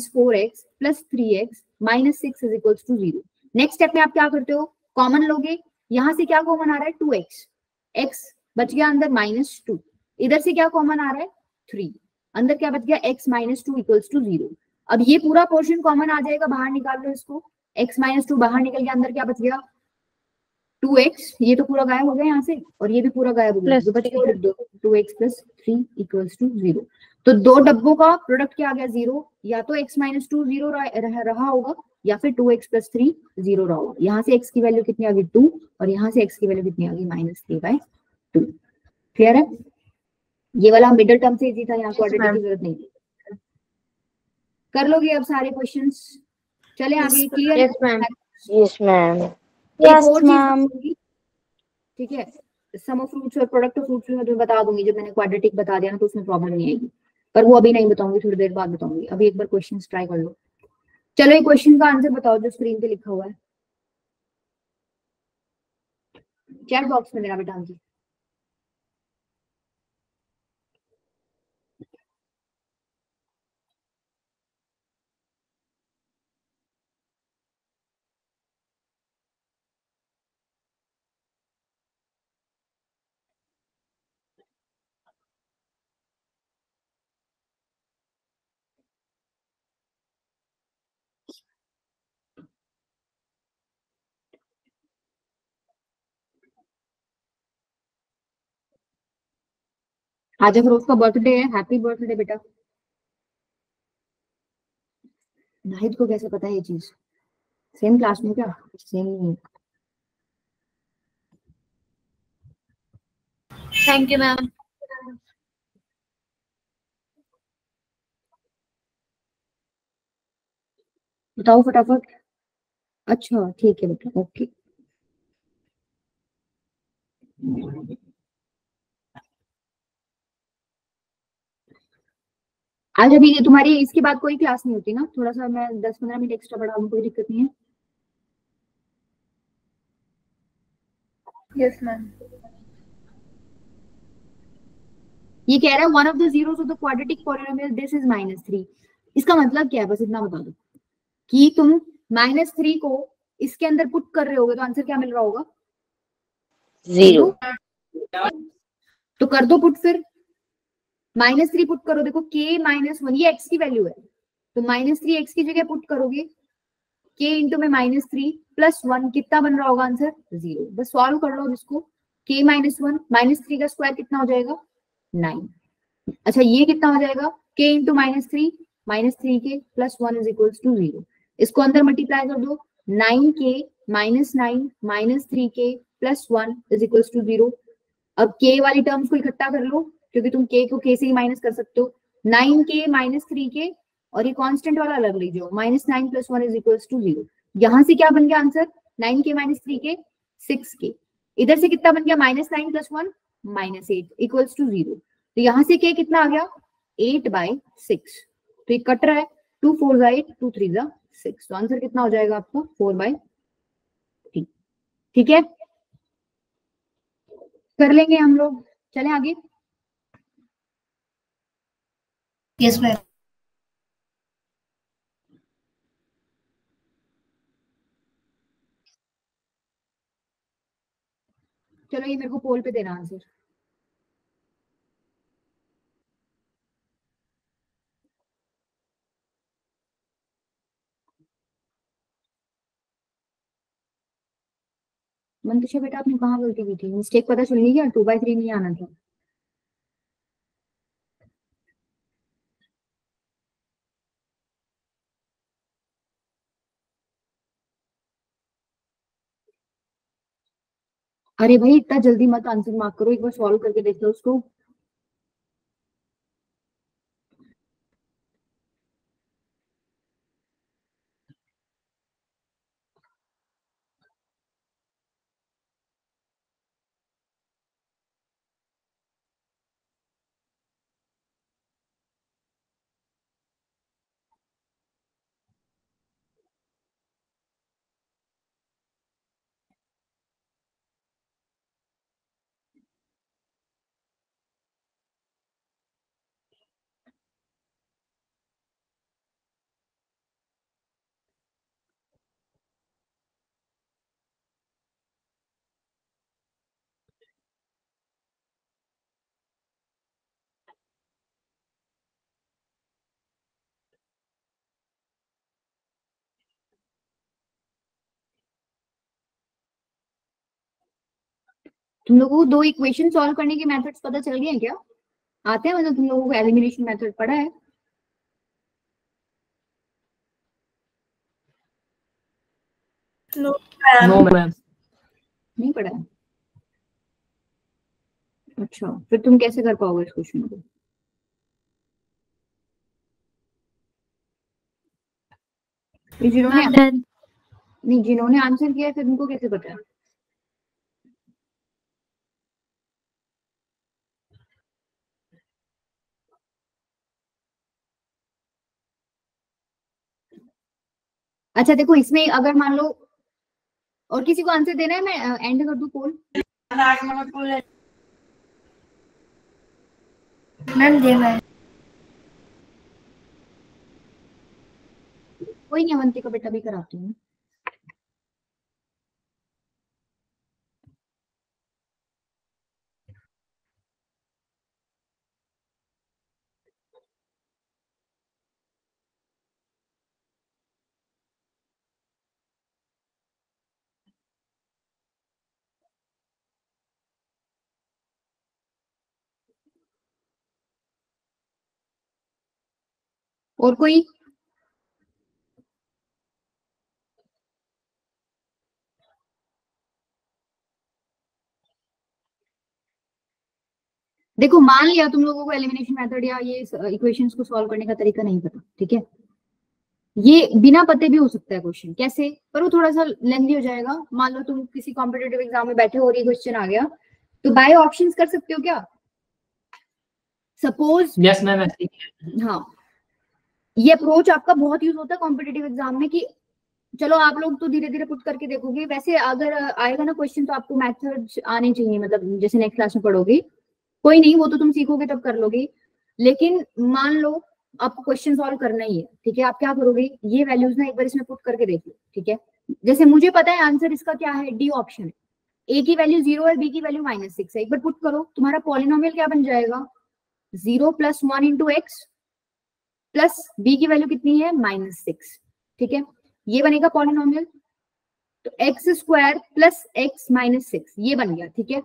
4x + 3x - 6 = 0। Next step में आप क्या करते हो, कॉमन लोगे, यहां से क्या कॉमन आ रहा है, 2x, x बच गया अंदर -2, इधर से क्या कॉमन आ रहा है, 3, अंदर क्या बच गया, x - 2 = 0। अब ये पूरा पोर्शन कॉमन आ जाएगा, बाहर निकाल लो इसको, x - 2 बाहर निकल गया, अंदर क्या बच गया, 2x, ये तो पूरा गायब हो गया यहाँ से, और ये भी पूरा गायब हो गया, जो बच गया 2x + 3 = 0। तो दो डब्बों का प्रोडक्ट क्या आ गया, 0। या तो x - 2 0 रहा होगा, या फिर 2x + 3 0 रहा होगा। यहाँ से x की वैल्यू कितनी आ गई, 2, और यहाँ से x की वैल्यू कितनी आ गई, -3/2। क्लियर है? ये वाला मिडिल टर्म से इजी था, यहाँ क्वाड्रेटिक की जरूरत नहीं थी। कर लोगे अब सारे क्वेश्चंस? चले आगे, clear? Yes ma'am. Yes ma'am. एक और चीज, ठीक है, सम ऑफ फ्रूट्स और प्रोडक्ट ऑफ फ्रूट्स मैं तुम्हें बता दूंगी, जब मैंने क्वाड्रेटिक बता दिया ना तो उसमें प्रॉब्लम नहीं आएगी, पर वो अभी नहीं बताऊंगी, थोड़ी देर बाद बताऊंगी। अभी एक बार क्वेश्चन ट्राई कर लो। चलो, ये क्वेश्चन का आंसर बताओ जो स्क्रीन पे लिखा हुआ है, चैट बॉक्स में देना बेटा आंसर। आज फिरोज का बर्थडे है, हैप्पी बर्थडे बेटा। नाहिद को कैसे पता है ये चीज? सेम क्लास में क्या? सेम नहीं है। Thank you ma'am. बताओ फटाफट। अच्छा ठीक है बेटा, ओके। आज अभी तुम्हारी इसके बाद कोई क्लास नहीं होती ना? थोड़ा सा मैं 10-15 मिनट एक्स्ट्रा बढ़ा दूं, कोई दिक्कत नहीं है? Yes ma'am. ये कह रहा है one of the zeros of the quadratic polynomial this is -3। इसका मतलब क्या है, बस इतना बता दो कि तुम -3 को इसके अंदर पुट कर रहे होगे तो आंसर क्या मिल रहा होगा, 0। तो कर दो पुट फिर। -3 पुट करो, देखो k -1 ये x की वैल्यू है, तो -3 x की जगह पुट करोगे, k इंटू में -3 + 1 कितना बन रहा होगा आंसर, 0। बस सॉल्व कर लो इसको, k - 1 -3 का स्क्वायर कितना हो जाएगा, 9। अच्छा ये कितना हो जाएगा, k इंटू -3 -3k + 1 = 0। इसको अंदर मल्टीप्लाई कर दो, 9k - 9 -3k + 1 = 0। अब k वाली टर्म्स को इकट्ठा कर लो, क्योंकि तुम k को k से ही माइनस कर सकते हो। 9k - 3k, और ये कांस्टेंट वाला अलग लीजिए, -9 + 1 = 0। यहां से क्या बन गया आंसर, 9k - 3k 6k, इधर से कितना बन गया, -9 + 1 -8 = 0। तो यहाँ से k कितना आ गया, 8/6। तो ये कट रहा है, 2 4 8, 2 3 6, तो आंसर कितना हो जाएगा आपका, 4/3। ठीक है, कर लेंगे हम लोग। चले आगे। Yes ma'am. चलो ये मेरे को पोल पे देना आंसर। मंतुषा बेटा आपने कहाँ गलती की थी, मिस्टेक पता चल गई क्या, 2/3 नहीं आना था? अरे भाई इतना जल्दी मत आंसर मार्क करो, एक बार सॉल्व करके देख लो उसको। तुम लोगों को दो इक्वेशन सॉल्व करने के मेथड्स पता चल गए हैं क्या? आते हैं? मतलब तुम लोगों को एलिमिनेशन मेथड पढ़ा है? No ma'am. नहीं पढ़ा है? अच्छा, फिर तुम कैसे कर पाओगे इस क्वेश्चन को? जिन्होंने नहीं, जिन्होंने आंसर किया है फिर उनको कैसे पता है? अच्छा देखो, इसमें अगर मान लो और किसी को आंसर देना है, मैं एंड कर दूं पोल? मैम दे मैं। कोई नहीं, अवंती का बेटा भी कराती हूँ। और कोई? देखो, मान लिया तुम लोगों को एलिमिनेशन मेथड या ये इक्वेशंस को सॉल्व करने का तरीका नहीं पता, ठीक है? ये बिना पते भी हो सकता है क्वेश्चन, कैसे? पर वो थोड़ा सा लेंथी हो जाएगा। मान लो तुम किसी कॉम्पिटेटिव एग्जाम में बैठे हो और ये क्वेश्चन आ गया, तो बाय ऑप्शंस कर सकते हो क्या? Suppose yes ma'am. हाँ, ये अप्रोच आपका बहुत यूज होता है कॉम्पिटेटिव एग्जाम में कि चलो आप लोग तो धीरे धीरे पुट करके देखोगे, वैसे अगर आएगा ना क्वेश्चन तो आपको मेथड्स आने चाहिए, मतलब जैसे नेक्स्ट क्लास में पढ़ोगे। कोई नहीं, वो तो तुम सीखोगे तब कर लोगे। लेकिन मान लो आपको क्वेश्चन सॉल्व करना ही है, ठीक है? आप क्या करोगे, ये वैल्यूज ना एक बार इसमें पुट करके देख लो, ठीक है? जैसे मुझे पता है आंसर इसका क्या है, डी ऑप्शन है। ए की वैल्यू 0 है, बी की वैल्यू -6 है। एक बार पुट करो, तुम्हारा पॉलिनोमियल क्या बन जाएगा? 0 + 1 × x प्लस बी की वैल्यू कितनी है? -6, ठीक है? ये बनेगा पॉलिनोमियल। तो x² + x - 6 ये बन गया, ठीक है?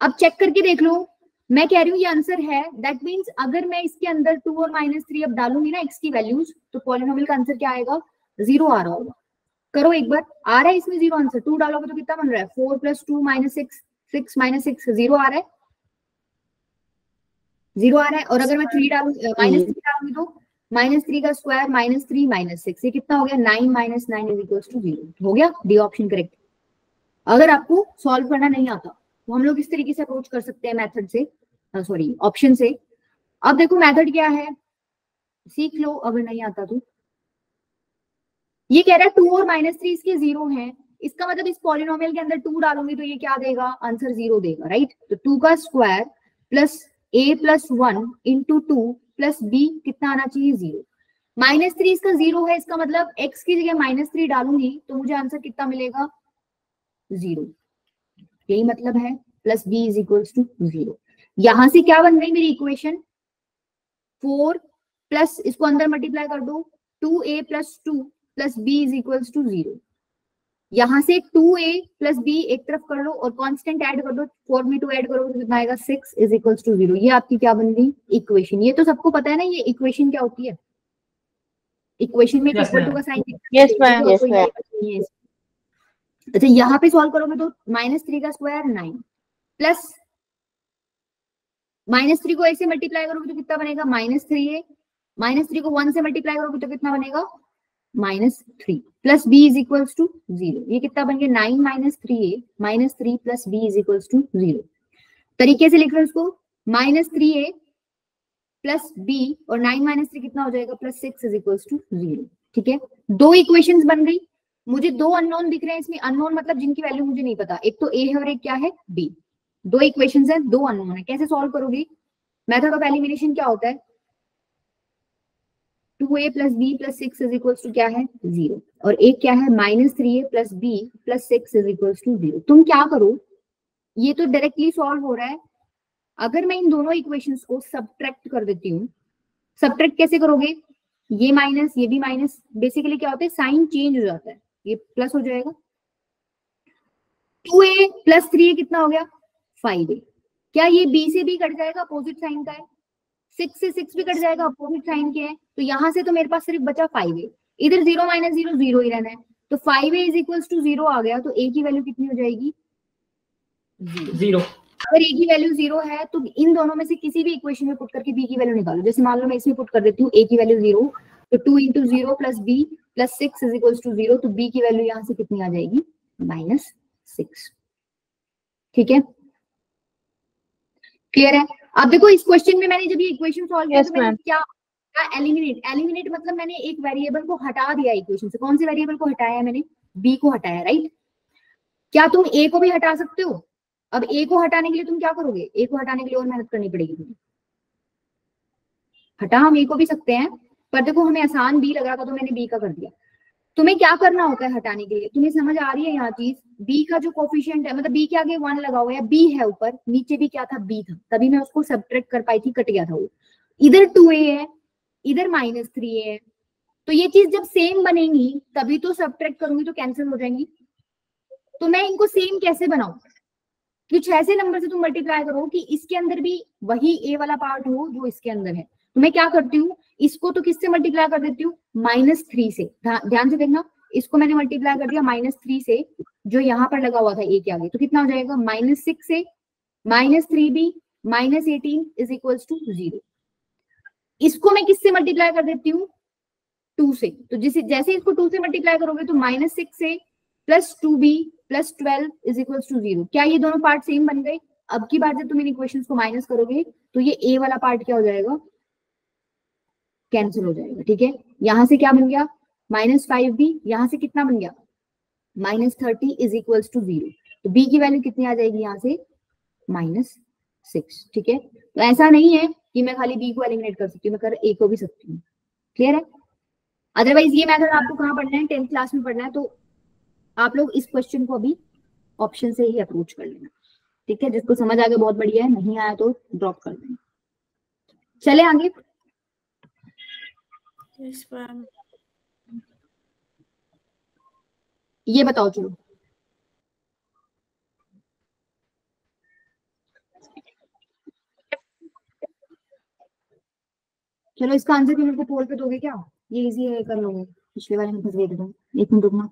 अब चेक करके देख लो, मैं कह रही हूँ ये आंसर है। दैट मीन्स अगर मैं इसके अंदर 2 और -3 अब डालूंगी ना x की वैल्यूज, तो पॉलिनोमियल का आंसर क्या आएगा? 0 आ रहा होगा। करो एक बार, आ रहा है इसमें 0 आंसर। 2 डालोगे तो कितना बन रहा है? 4 + 2 - 6, 6 - 6 0 आ रहा है, 0 आ रहा है। और अगर मैं 3 डालू -3 डालूंगी तो -3 का स्क्वायर -3 - 6 ये कितना हो गया? 9 - 9 = 0 हो गया। D option correct. अगर आपको सॉल्व करना नहीं आता तो हम लोग इस तरीके से अप्रोच कर सकते हैं मेथड से, सॉरी ऑप्शन से। अब देखो मेथड क्या है, सीख लो अगर नहीं आता तो। ये कह रहा है 2 और -3 इसके 0 हैं, इसका मतलब इस पॉलिनोमियल के अंदर 2 डालूंगी तो ये क्या देगा? आंसर 0 देगा, राइट? तो 2 का square plus a + 1 × 2 plus b कितना आना चाहिए? 0। -3 इसका 0 है, इसका मतलब x की जगह -3 डालूंगी तो मुझे आंसर कितना मिलेगा? 0। यही मतलब है, प्लस b = 0। यहां से क्या बन गई मेरी इक्वेशन? 4 प्लस इसको अंदर मल्टीप्लाई कर दो, 2a + 2 प्लस b = 0। यहां से 2a + b एक तरफ कर लो और कांस्टेंट ऐड कर दो, 4 में 2 ऐड करोगे तो कितना आएगा? 6 = 0। ये आपकी क्या बन गई? इक्वेशन। ये तो सबको पता है ना, ये इक्वेशन क्या होती है? इक्वेशन में इक्वल टू का sign. Yes, ma'am. Yes, ma'am. अच्छा, यहाँ पे सॉल्व करोगे तो -3 का स्क्वायर 9 प्लस -3 को 1 से मल्टीप्लाई करोगे तो कितना बनेगा? -3a। -3 को 1 से मल्टीप्लाई करोगे तो कितना बनेगा? -3 प्लस b = 0। ये कितना बन गया? 9 - 3a -3 प्लस b = 0। तरीके से लिख लो इसको, -3a प्लस b और 9 - 3 कितना हो जाएगा? +6 = 0, ठीक है? दो इक्वेशंस बन गई। मुझे दो अननोन दिख रहे हैं इसमें। अननोन मतलब जिनकी वैल्यू मुझे नहीं पता, एक तो a है और एक क्या है? b। दो इक्वेशंस है, दो अननोन है। कैसे सॉल्व करोगी? मेथड ऑफ एलिमिनेशन क्या होता है? 2a + b + 6 = क्या है? 0। और एक क्या है? -3a + b + 6 = 0। तुम क्या करो, ये तो डायरेक्टली सॉल्व हो रहा है। अगर मैं इन दोनों इक्वेशंस को सब्ट्रैक्ट कर देती हूँ, सब्ट्रैक्ट कैसे करोगे? ये माइनस ये भी माइनस, बेसिकली क्या होता है? साइन चेंज हो जाता है, ये प्लस हो जाएगा। 2a + 3a कितना हो गया? 5a। क्या ये b से b कट जाएगा, अपोजिट साइन का है, 6 से 6 भी कट जाएगा, अपोजिट साइन के है, तो यहां से तो मेरे पास सिर्फ बचा 5a। इधर 0 माइनस 0 0 ही रहना है, तो 5a इज इक्वल्स टू 0 आ गया, तो a की वैल्यू कितनी हो जाएगी, 0। अगर a की वैल्यू 0 है तो इन दोनों में से किसी भी इक्वेशन में पुट करके b की वैल्यू निकालो। जैसे मान लो मैं इसमें पुट कर देती हूँ a की वैल्यू 0, तो 2 into 0 plus b plus 6 is equals to 0, तो b की वैल्यू यहाँ से कितनी आ जाएगी, -6। ठीक है, क्लियर है। अब देखो इस क्वेश्चन में मैंने जब ये इक्वेशन सॉल्व किया तो मैंने क्या एलिमिनेट मतलब मैंने एक वेरिएबल को हटा दिया इक्वेशन से। कौन से वेरिएबल को हटाया है मैंने, b को हटाया, राइट। क्या तुम a को भी हटा सकते हो? अब a को हटाने के लिए तुम क्या करोगे, a को हटाने के लिए और मेहनत करनी पड़ेगी तुम्हें। हटा हम a को भी सकते हैं, पर देखो हमें आसान b लग रहा था तो मैंने b का कर दिया। तुम्हें क्या करना होता है हटाने के लिए, तुम्हें समझ आ रही है यहाँ चीज, b का जो कोफिशिएंट है, मतलब b के आगे 1 लगा हुआ है, b है ऊपर, नीचे भी क्या था, b था, तभी मैं उसको सब्ट्रैक्ट कर पाई थी, कट गया था वो। इधर 2a है, इधर -3a है, तो ये चीज जब सेम बनेंगी तभी तो सब्ट्रैक्ट करूंगी तो कैंसिल हो जाएंगी। तो मैं इनको सेम कैसे बनाऊं, कुछ ऐसे नंबर से तुम मल्टीप्लाई करो कि इसके अंदर भी वही a वाला पार्ट हो जो इसके अंदर है। तो मैं क्या करती हूँ, इसको तो किससे मल्टीप्लाई कर देती हूँ, -3 से। ध्यान से देखना, इसको मैंने मल्टीप्लाई कर दिया -3 से, जो यहाँ पर लगा हुआ था a के आगे, तो कितना हो जाएगा, -6 से -3b -18 इज इक्वल्स टू 0। इसको मैं किससे मल्टीप्लाई कर देती हूँ, 2 से। तो जैसे इसको 2 से मल्टीप्लाई करोगे तो -6 से plus 2b plus 12 is equals to 0। क्या ये दोनों पार्ट सेम बन गए? अब की बार जब तुम इन इक्वेशंस को माइनस करोगे तो ये a वाला पार्ट क्या हो जाएगा, कैंसिल हो जाएगा। ठीक है, यहां से क्या बन गया, -5b, यहां से कितना बन गया, -30 इज इक्वल्स टू 0। तो b की वैल्यू कितनी आ जाएगी यहाँ से, -6। ठीक है, तो ऐसा नहीं है कि मैं खाली b को एलिमिनेट कर सकती हूँ, मैं कर a को भी सकती हूँ। क्लियर है। अदरवाइज ये मेथड आपको कहाँ पढ़ना है, 10th क्लास में पढ़ना है, तो आप लोग इस क्वेश्चन को अभी ऑप्शन से ही अप्रोच कर लेना। ठीक है, जिसको समझ आ गया बहुत बढ़िया है, नहीं आया तो ड्रॉप कर देना। चले आगे। Yes, ma'am. ये बताओ चलो, चलो इसका आंसर भी मेरे को पोल पे दोगे क्या, ये इजी है, कर लोगे, पिछले वाले में फंस गए थे तुम। 1 मिनट रुकना।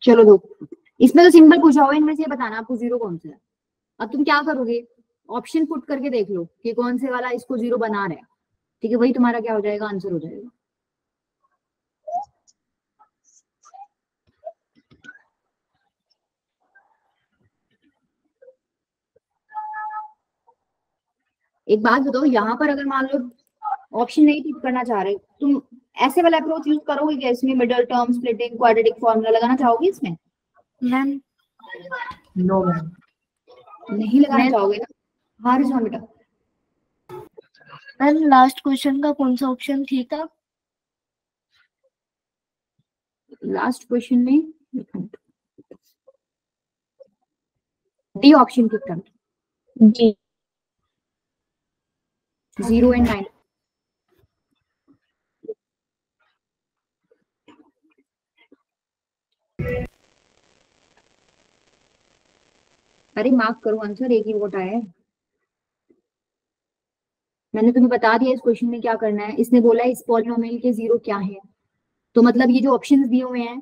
चलो दो, इसमें तो सिंपल पूछा हुआ है, इनमें से बताना आपको 0 कौन सा है। अब तुम क्या करोगे, ऑप्शन पुट करके देख लो कि कौन से वाला इसको 0 बना रहा है। ठीक है, वही तुम्हारा क्या हो जाएगा, आंसर हो जाएगा। एक बात बताओ, यहाँ पर अगर मान लो ऑप्शन नहीं पिक करना चाह रहे, तुम ऐसे वाला अप्रोच यूज करोगे क्या, इसमें middle term, splitting, quadratic formula लगाना चाहोगे इसमें? Ma'am no ma'am. नहीं लगाना चाहोगे ना, हार जाओ बेटा। मैम लास्ट क्वेश्चन का कौन सा ऑप्शन ठीक था? लास्ट क्वेश्चन में डी ऑप्शन क्लिक कर, जी 0 एंड 9। अरे मार्क करो आंसर, एक ही वोट आया है। मैंने तुम्हें बता दिया इस क्वेश्चन में क्या करना है। इसने बोला है इस पॉलिनोमियल के 0 क्या है, तो मतलब ये जो ऑप्शंस दिए हुए हैं,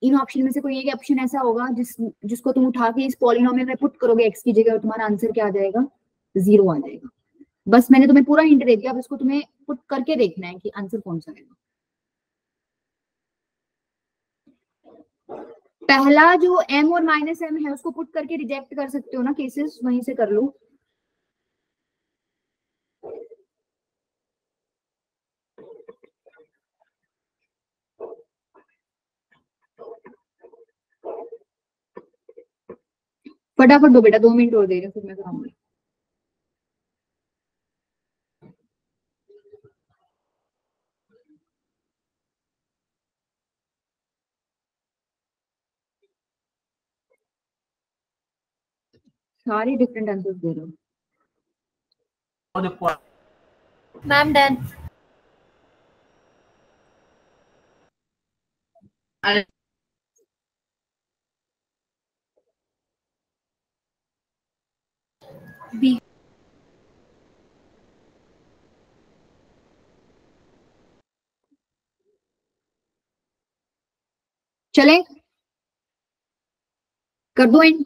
इन ऑप्शन में से कोई एक ऑप्शन ऐसा होगा जिसको तुम उठा के इस पॉलिनोमियल में पुट करोगे x की जगह, और तुम्हारा आंसर क्या आ जाएगा, 0 आ जाएगा। बस मैंने तुम्हें पूरा हिंट दे दिया, अब इसको तुम्हें पुट करके देखना है कि आंसर कौन सा आएगा। पहला जो m और -m है उसको पुट करके रिजेक्ट कर सकते हो ना केसेस, वहीं से कर लो। फटाफट दो बेटा, 2 मिनट और दे रहे हो, फिर मैं कराऊंगी। सारे डिफरेंट आंसर्स दे रहे हो। Ma'am done. बी। चले कर दो एंड।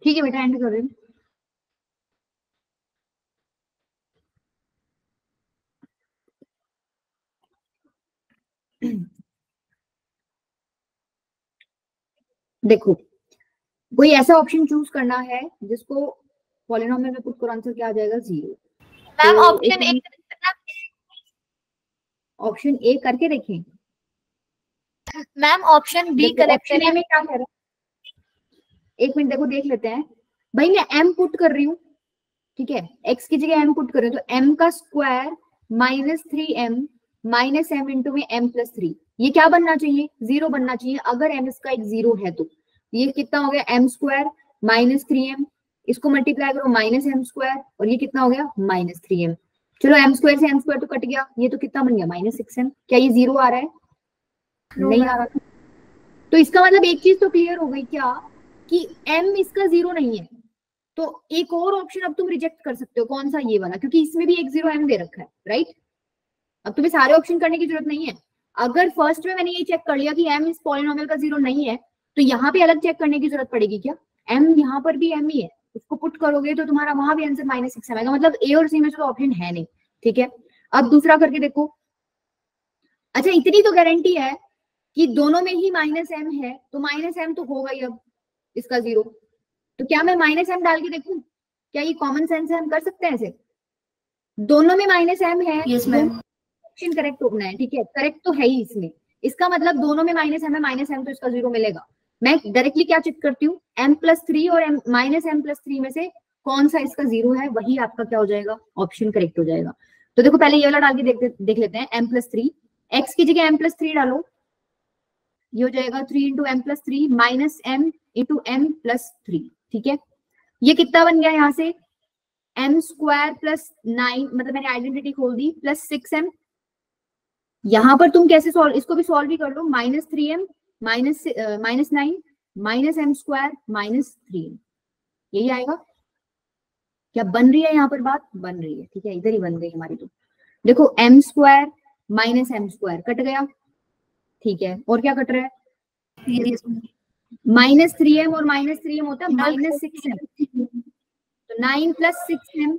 ठीक है बेटा एंड कर रहे हैं। देखो कोई ऐसा ऑप्शन चूज करना है जिसको पॉलिनोमियल में पुट करो, आंसर क्या आ जाएगा 0। मैम तो ऑप्शन ए। ऑप्शन ए करके देखें। मैम ऑप्शन बी देखो करेक्ट ऑप्शन ए है। में क्या कह रहा है, एक मिनट देखो देख लेते हैं। भाई मैं m पुट कर रही हूँ, ठीक है, x की जगह m पुट कर रही हूँ, तो m का square -3m minus m into में m प्लस 3, ये क्या बनना चाहिए 0 बनना चाहिए अगर m इसका एक 0 है। तो ये कितना हो गया m स्क्वायर -3m, इसको मल्टीप्लाई करो -m स्क्वायर, और ये कितना हो गया -3m। चलो m स्क्वायर से m स्क्वायर तो कट गया, ये तो कितना बन गया -6m। क्या ये 0 आ रहा है? नहीं आ रहा। तो इसका मतलब एक चीज तो क्लियर हो गई क्या कि m इसका 0 नहीं है। तो एक और ऑप्शन अब तुम रिजेक्ट कर सकते हो, कौन सा? ये वाला, क्योंकि इसमें भी एक 0 m दे रखा है, राइट। अब तुम्हें सारे ऑप्शन करने की जरूरत नहीं है। अगर फर्स्ट में मैंने ये चेक कर लिया कि m इस पॉलिनोमियल का 0 नहीं है, तो यहाँ पे अलग चेक करने की जरूरत पड़ेगी क्या? m यहाँ पर भी m ही है, उसको पुट करोगे तो तुम्हारा वहां भी आंसर -6 आएगा। मतलब ए और सी में तो ऑप्शन है नहीं, ठीक है। अब दूसरा करके देखो। अच्छा इतनी तो गारंटी है कि दोनों में ही -m है, तो -m तो होगा ही अब इसका 0। तो क्या मैं -m डाल के देखूं? क्या ये कॉमन सेंस है, हम कर सकते हैं ऐसे? दोनों में -m है, यस मैम। ऑप्शन करेक्ट होना है, ठीक है, करेक्ट तो है ही इसमें। इसका मतलब दोनों में -m है, -m तो इसका 0 मिलेगा। मैं डायरेक्टली क्या चेक करती हूँ, m+3 और -m+3 में से कौन सा इसका 0 है, वही आपका क्या हो जाएगा, ऑप्शन करेक्ट हो जाएगा। तो देखो पहले ये वाला डाल के देख लेते हैं। m+3, x की जगह m+3 डालो, ये हो जाएगा 3 into m+3 -m into m+3, ठीक है। ये कितना बन गया यहाँ से m स्क्वायर प्लस 9, मतलब मैंने आइडेंटिटी खोल दी, प्लस 6m। यहां पर तुम कैसे सॉल्व, इसको भी सॉल्व भी कर लो, -3m -9 -m स्क्वायर -3m, यही आएगा। क्या बन रही है यहाँ पर बात? बन रही है, ठीक है, इधर ही बन गई हमारी। तो देखो m square -m square cut गया, ठीक है, और क्या कट रहा है? -3m और -3m होता है -6m, तो 9 + 6m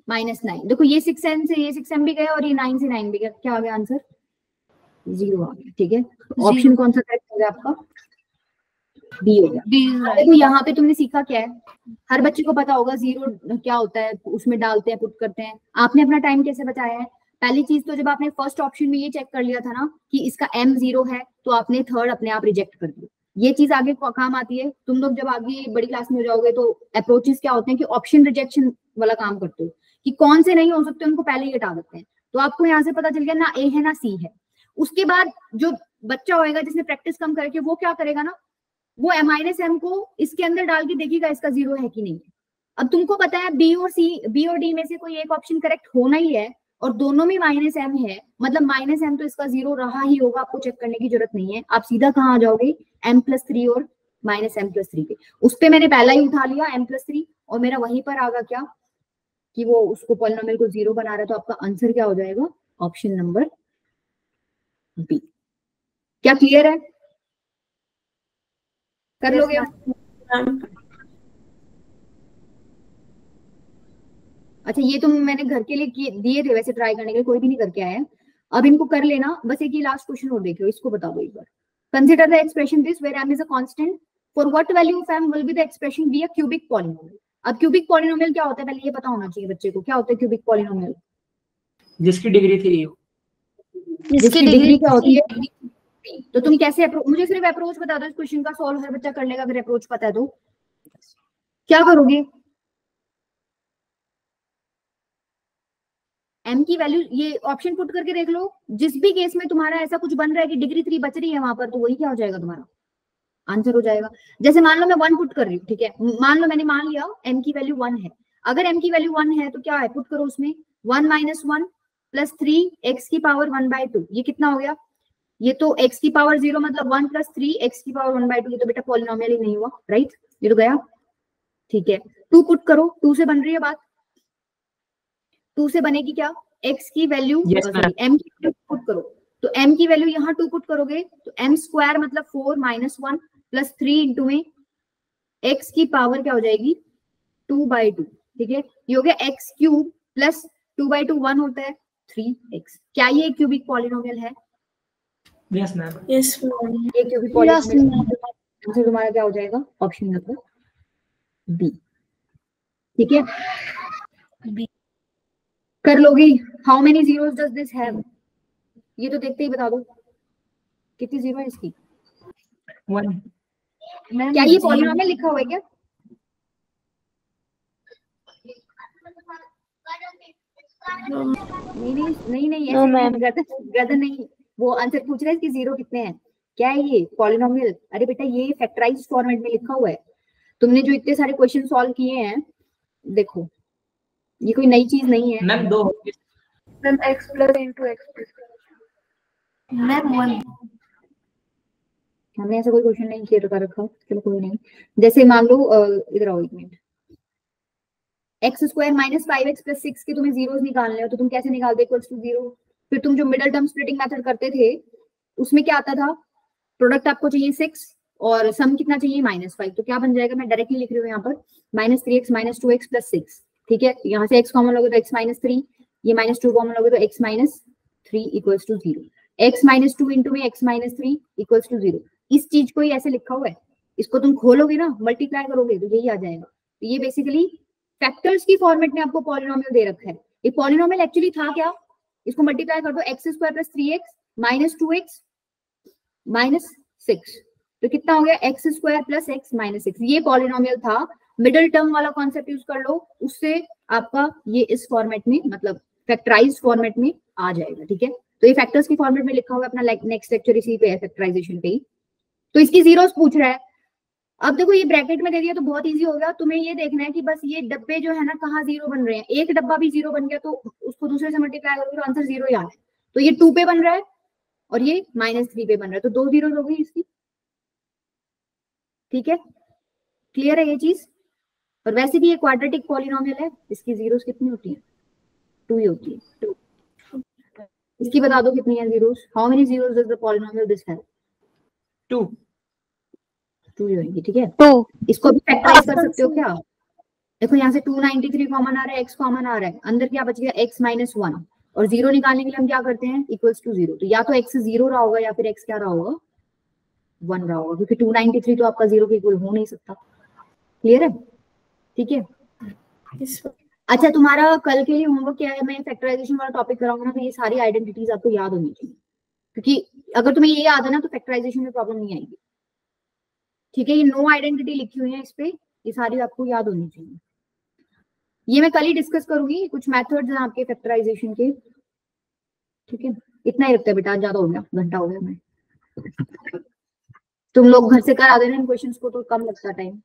-9। देखो ये 6m से ये 6m भी गया और ये 9 से 9 भी गया, क्या आ गया आंसर? 0 आ गया, ठीक है। ऑप्शन कौन सा करेक्ट हो गया आपका? बी हो गया। देखो यहाँ पे तुमने सीखा क्या है, हर बच्चे को पता होगा 0 क्या होता है, उसमें डालते हैं, पुट करते हैं। आपने अपना टाइम कैसे बचाया है? पहली चीज तो जब आपने फर्स्ट ऑप्शन में ये चेक कर लिया था ना कि इसका m 0 है, तो आपने थर्ड अपने आप रिजेक्ट कर दिया। ये चीज आगे काम आती है, तुम लोग जब आगे बड़ी क्लास में हो जाओगे तो अप्रोचेस क्या होते हैं कि ऑप्शन रिजेक्शन वाला काम करते हो, कि कौन से नहीं हो सकते उनको पहले ही हटा देते हैं। तो आपको यहाँ से पता चल गया ना ए है ना सी है। उसके बाद जो बच्चा होएगा जिसने प्रैक्टिस कम करके, वो क्या करेगा ना, वो -m को इसके अंदर डाल के देखेगा इसका 0 है कि नहीं। अब तुमको पता है बी और डी में से कोई एक ऑप्शन करेक्ट होना ही है, और दोनों में -m है, मतलब -m तो इसका 0 रहा ही होगा, आपको चेक करने की जरूरत नहीं है। आप सीधा कहाँ आ जाओगे, m+3 और -m+3 पे। उस पे मैंने पहला ही उठा लिया m+3, और मेरा वहीं पर आगा क्या कि वो उसको पॉलिनोमियल को 0 बना रहा है, तो आपका आंसर क्या हो जाएगा, ऑप्शन नंबर बी। क्या क्लियर है? कर लोगे? अच्छा ये तो मैंने घर के लिए दिए थे वैसे ट्राई करने के लिए, कोई भी नहीं करके आया है। अब इनको कर लेना, बस एक ये लास्ट क्वेश्चन और देख लो, इसको बता दो एक बार। Consider the expression this where m is a constant, for what value of m will be the expression be a cubic polynomial. अब क्यूबिक पॉलिनोमियल क्या होता है पहले ये पता होना चाहिए बच्चे को, क्या होता है क्यूबिक पॉलिनोमियल? जिसकी डिग्री 3 हो। जिसकी डिग्री क्या होती है? तो तुम कैसे मुझे सिर्फ अप्रोच बता दो, इस क्वेश्चन का सॉल्व हर बच्चा कर लेगा अगर अप्रोच पता है तो। क्या करोगे? m की की वैल्यू, ये ऑप्शन पुट करके देख लो, जिस भी केस में तुम्हारा ऐसा कुछ बन रहा है कि डिग्री 3 बच रही है वहां पर, तो वही क्या हो जाएगा, तुम्हारा आंसर हो जाएगा। जैसे मान लो मैं 1 पुट कर रही हूँ, ठीक है, मान लो मैंने मान लिया m की वैल्यू 1 है, अगर m की वैल्यू 1 है तो क्या है, पुट करो उसमें 1 माइनस 1 प्लस 3 x की पावर 1/2, ये कितना हो गया, ये तो x की पावर 0 मतलब 1 प्लस 3 x की पावर 1/2, ये तो बेटा पॉलिनोमियल ही नहीं हुआ, राइट, ये तो गया, ठीक है। 2 पुट करो, 2 से बन रही है बात, 2 से बनेगी क्या, x की वैल्यू सॉरी m की वैल्यू पुट करो, तो m की वैल्यू यहाँ 2 पुट करोगे तो m स्क्वायर मतलब 4 माइनस 1 प्लस 3 इंटू में x की पावर क्या हो जाएगी 2/2, ठीक है, ये हो गया x क्यूब प्लस 2/2 1 होता है 3x। क्या ये क्यूबिक पॉलिनोमियल है? Yes ma'am. Yes, ma'am. ये क्यूबिक पॉलिनोमियल, आंसर तुम्हारा क्या हो जाएगा, ऑप्शन नंबर बी, ठीक है, B. कर लोगी। How many zeros does this have, ये तो देखते ही बता दो कितनी जीरो है इसकी। 1। क्या ये पॉलिनोमियल लिखा हुआ है क्या? नहीं नहीं नहीं नहीं, No, ऐसे ma'am. गदर नहीं, वो आंसर पूछ रहा है इसकी जीरो कितने हैं, क्या है ये पॉलिनोमियल? अरे बेटा ये फैक्टराइज्ड फॉर्मेट में लिखा हुआ है, तुमने जो इतने सारे क्वेश्चन सॉल्व किए हैं, देखो ये कोई नई चीज नहीं है ma'am 2 Ma'am, x plus into x plus. Ma'am 1. हमने ऐसा कोई क्वेश्चन नहीं किया कर रखा, चलो कोई नहीं। जैसे मान लो इधर आओ एक minute, x square minus 5x plus 6 के तुम्हें जीरोस निकालने हो तो तुम कैसे निकालते, इक्वल्स टू 0। फिर तुम जो मिडल टर्म स्प्लिटिंग मेथड करते थे उसमें क्या आता था, प्रोडक्ट आपको चाहिए 6 और सम कितना चाहिए -5, तो क्या बन जाएगा, मैं डायरेक्टली लिख रही हूँ यहाँ पर -3x माइनस 2x प्लस 6, ठीक है, यहाँ से x कॉमन लोगे तो x माइनस 3, ये -2 कॉमन लोगे तो x minus 3 equals to 0, x minus 2 into में x माइनस 3 इक्वल्स टू 0। इस चीज को ही ऐसे लिखा हुआ है, इसको तुम खोलोगे ना, मल्टीप्लाई करोगे तो यही आ जाएगा। तो ये बेसिकली फैक्टर्स की फॉर्मेट में आपको पॉलिनोमियल दे रखा है। ये पॉलिनोमियल एक्चुअली था क्या, इसको मल्टीप्लाई कर दो, x square plus 3x minus 2x minus 6, तो कितना हो गया, x square plus x minus 6, ये पॉलिनोमियल था। मिडिल टर्म वाला कॉन्सेप्ट यूज कर लो, उससे आपका ये इस फॉर्मेट में मतलब फैक्टराइज्ड फॉर्मेट में आ जाएगा, ठीक है। तो ये फैक्टर्स की फॉर्मेट में लिखा हुआ है, अपना नेक्स्ट लेक्चर इसी पे है, फैक्टराइजेशन पे ही। तो इसकी जीरोस पूछ रहा है। अब देखो ये ब्रैकेट में दे दिया तो बहुत इजी हो गया, तुम्हें ये देखना है कि बस ये डब्बे जो है ना कहाँ जीरो बन रहे हैं, एक डब्बा भी जीरो बन गया तो उसको दूसरे से मल्टीप्लाई करोगे तो आंसर 0 ही आना है। तो ये 2 पे बन रहा है और ये -3 पे बन रहा है, तो 2 जीरो हो गई इसकी, ठीक है, क्लियर है ये चीज। और वैसे भी ये क्वाड्रेटिक पॉलिनोमियल है, इसकी जीरोस कितनी होती है, 2 ही होती है, 2। इसकी बता दो कितनी है zeros, how many zeros does the polynomial this have, 2 2 ही होंगी, ठीक है। 2. इसको भी फैक्टराइज कर सकते हो क्या, देखो यहाँ से 293 कॉमन आ रहा है, x कॉमन आ रहा है, अंदर क्या बच गया x माइनस 1, और 0 निकालने के लिए हम क्या करते हैं, इक्वल्स टू 0, तो या तो x 0 रहा होगा या फिर x क्या रहा होगा, 1 रहा होगा, क्योंकि 293 तो आपका 0 के इक्वल हो नहीं सकता, क्लियर है, ठीक है। अच्छा, तुम्हारा कल के लिए होमवर्क क्या है, मैं फैक्टराइजेशन वाला टॉपिक कराऊंगा ना, तो ये सारी आइडेंटिटीज आपको याद होनी चाहिए, क्योंकि अगर तुम्हें ये याद है ना तो फैक्टराइजेशन में प्रॉब्लम नहीं आएगी, ठीक है। ये नो आइडेंटिटी लिखी हुई है इस पे, ये सारी आपको याद होनी चाहिए। ये मैं कल ही डिस्कस करूंगी, कुछ मेथड्स हैं आपके फैक्टराइजेशन के, ठीक है। इतना ही रखते हैं बेटा, ज्यादा हो गया, घंटा हो गया। मैं तुम लोग घर से करा देना इन क्वेश्चंस को तो कम लगता टाइम,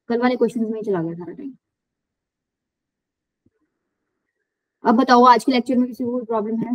कल वाले क्वेश्चंस में ही चला गया सारा टाइम। अब बताओ आज के लेक्चर में किसी को कोई प्रॉब्लम है?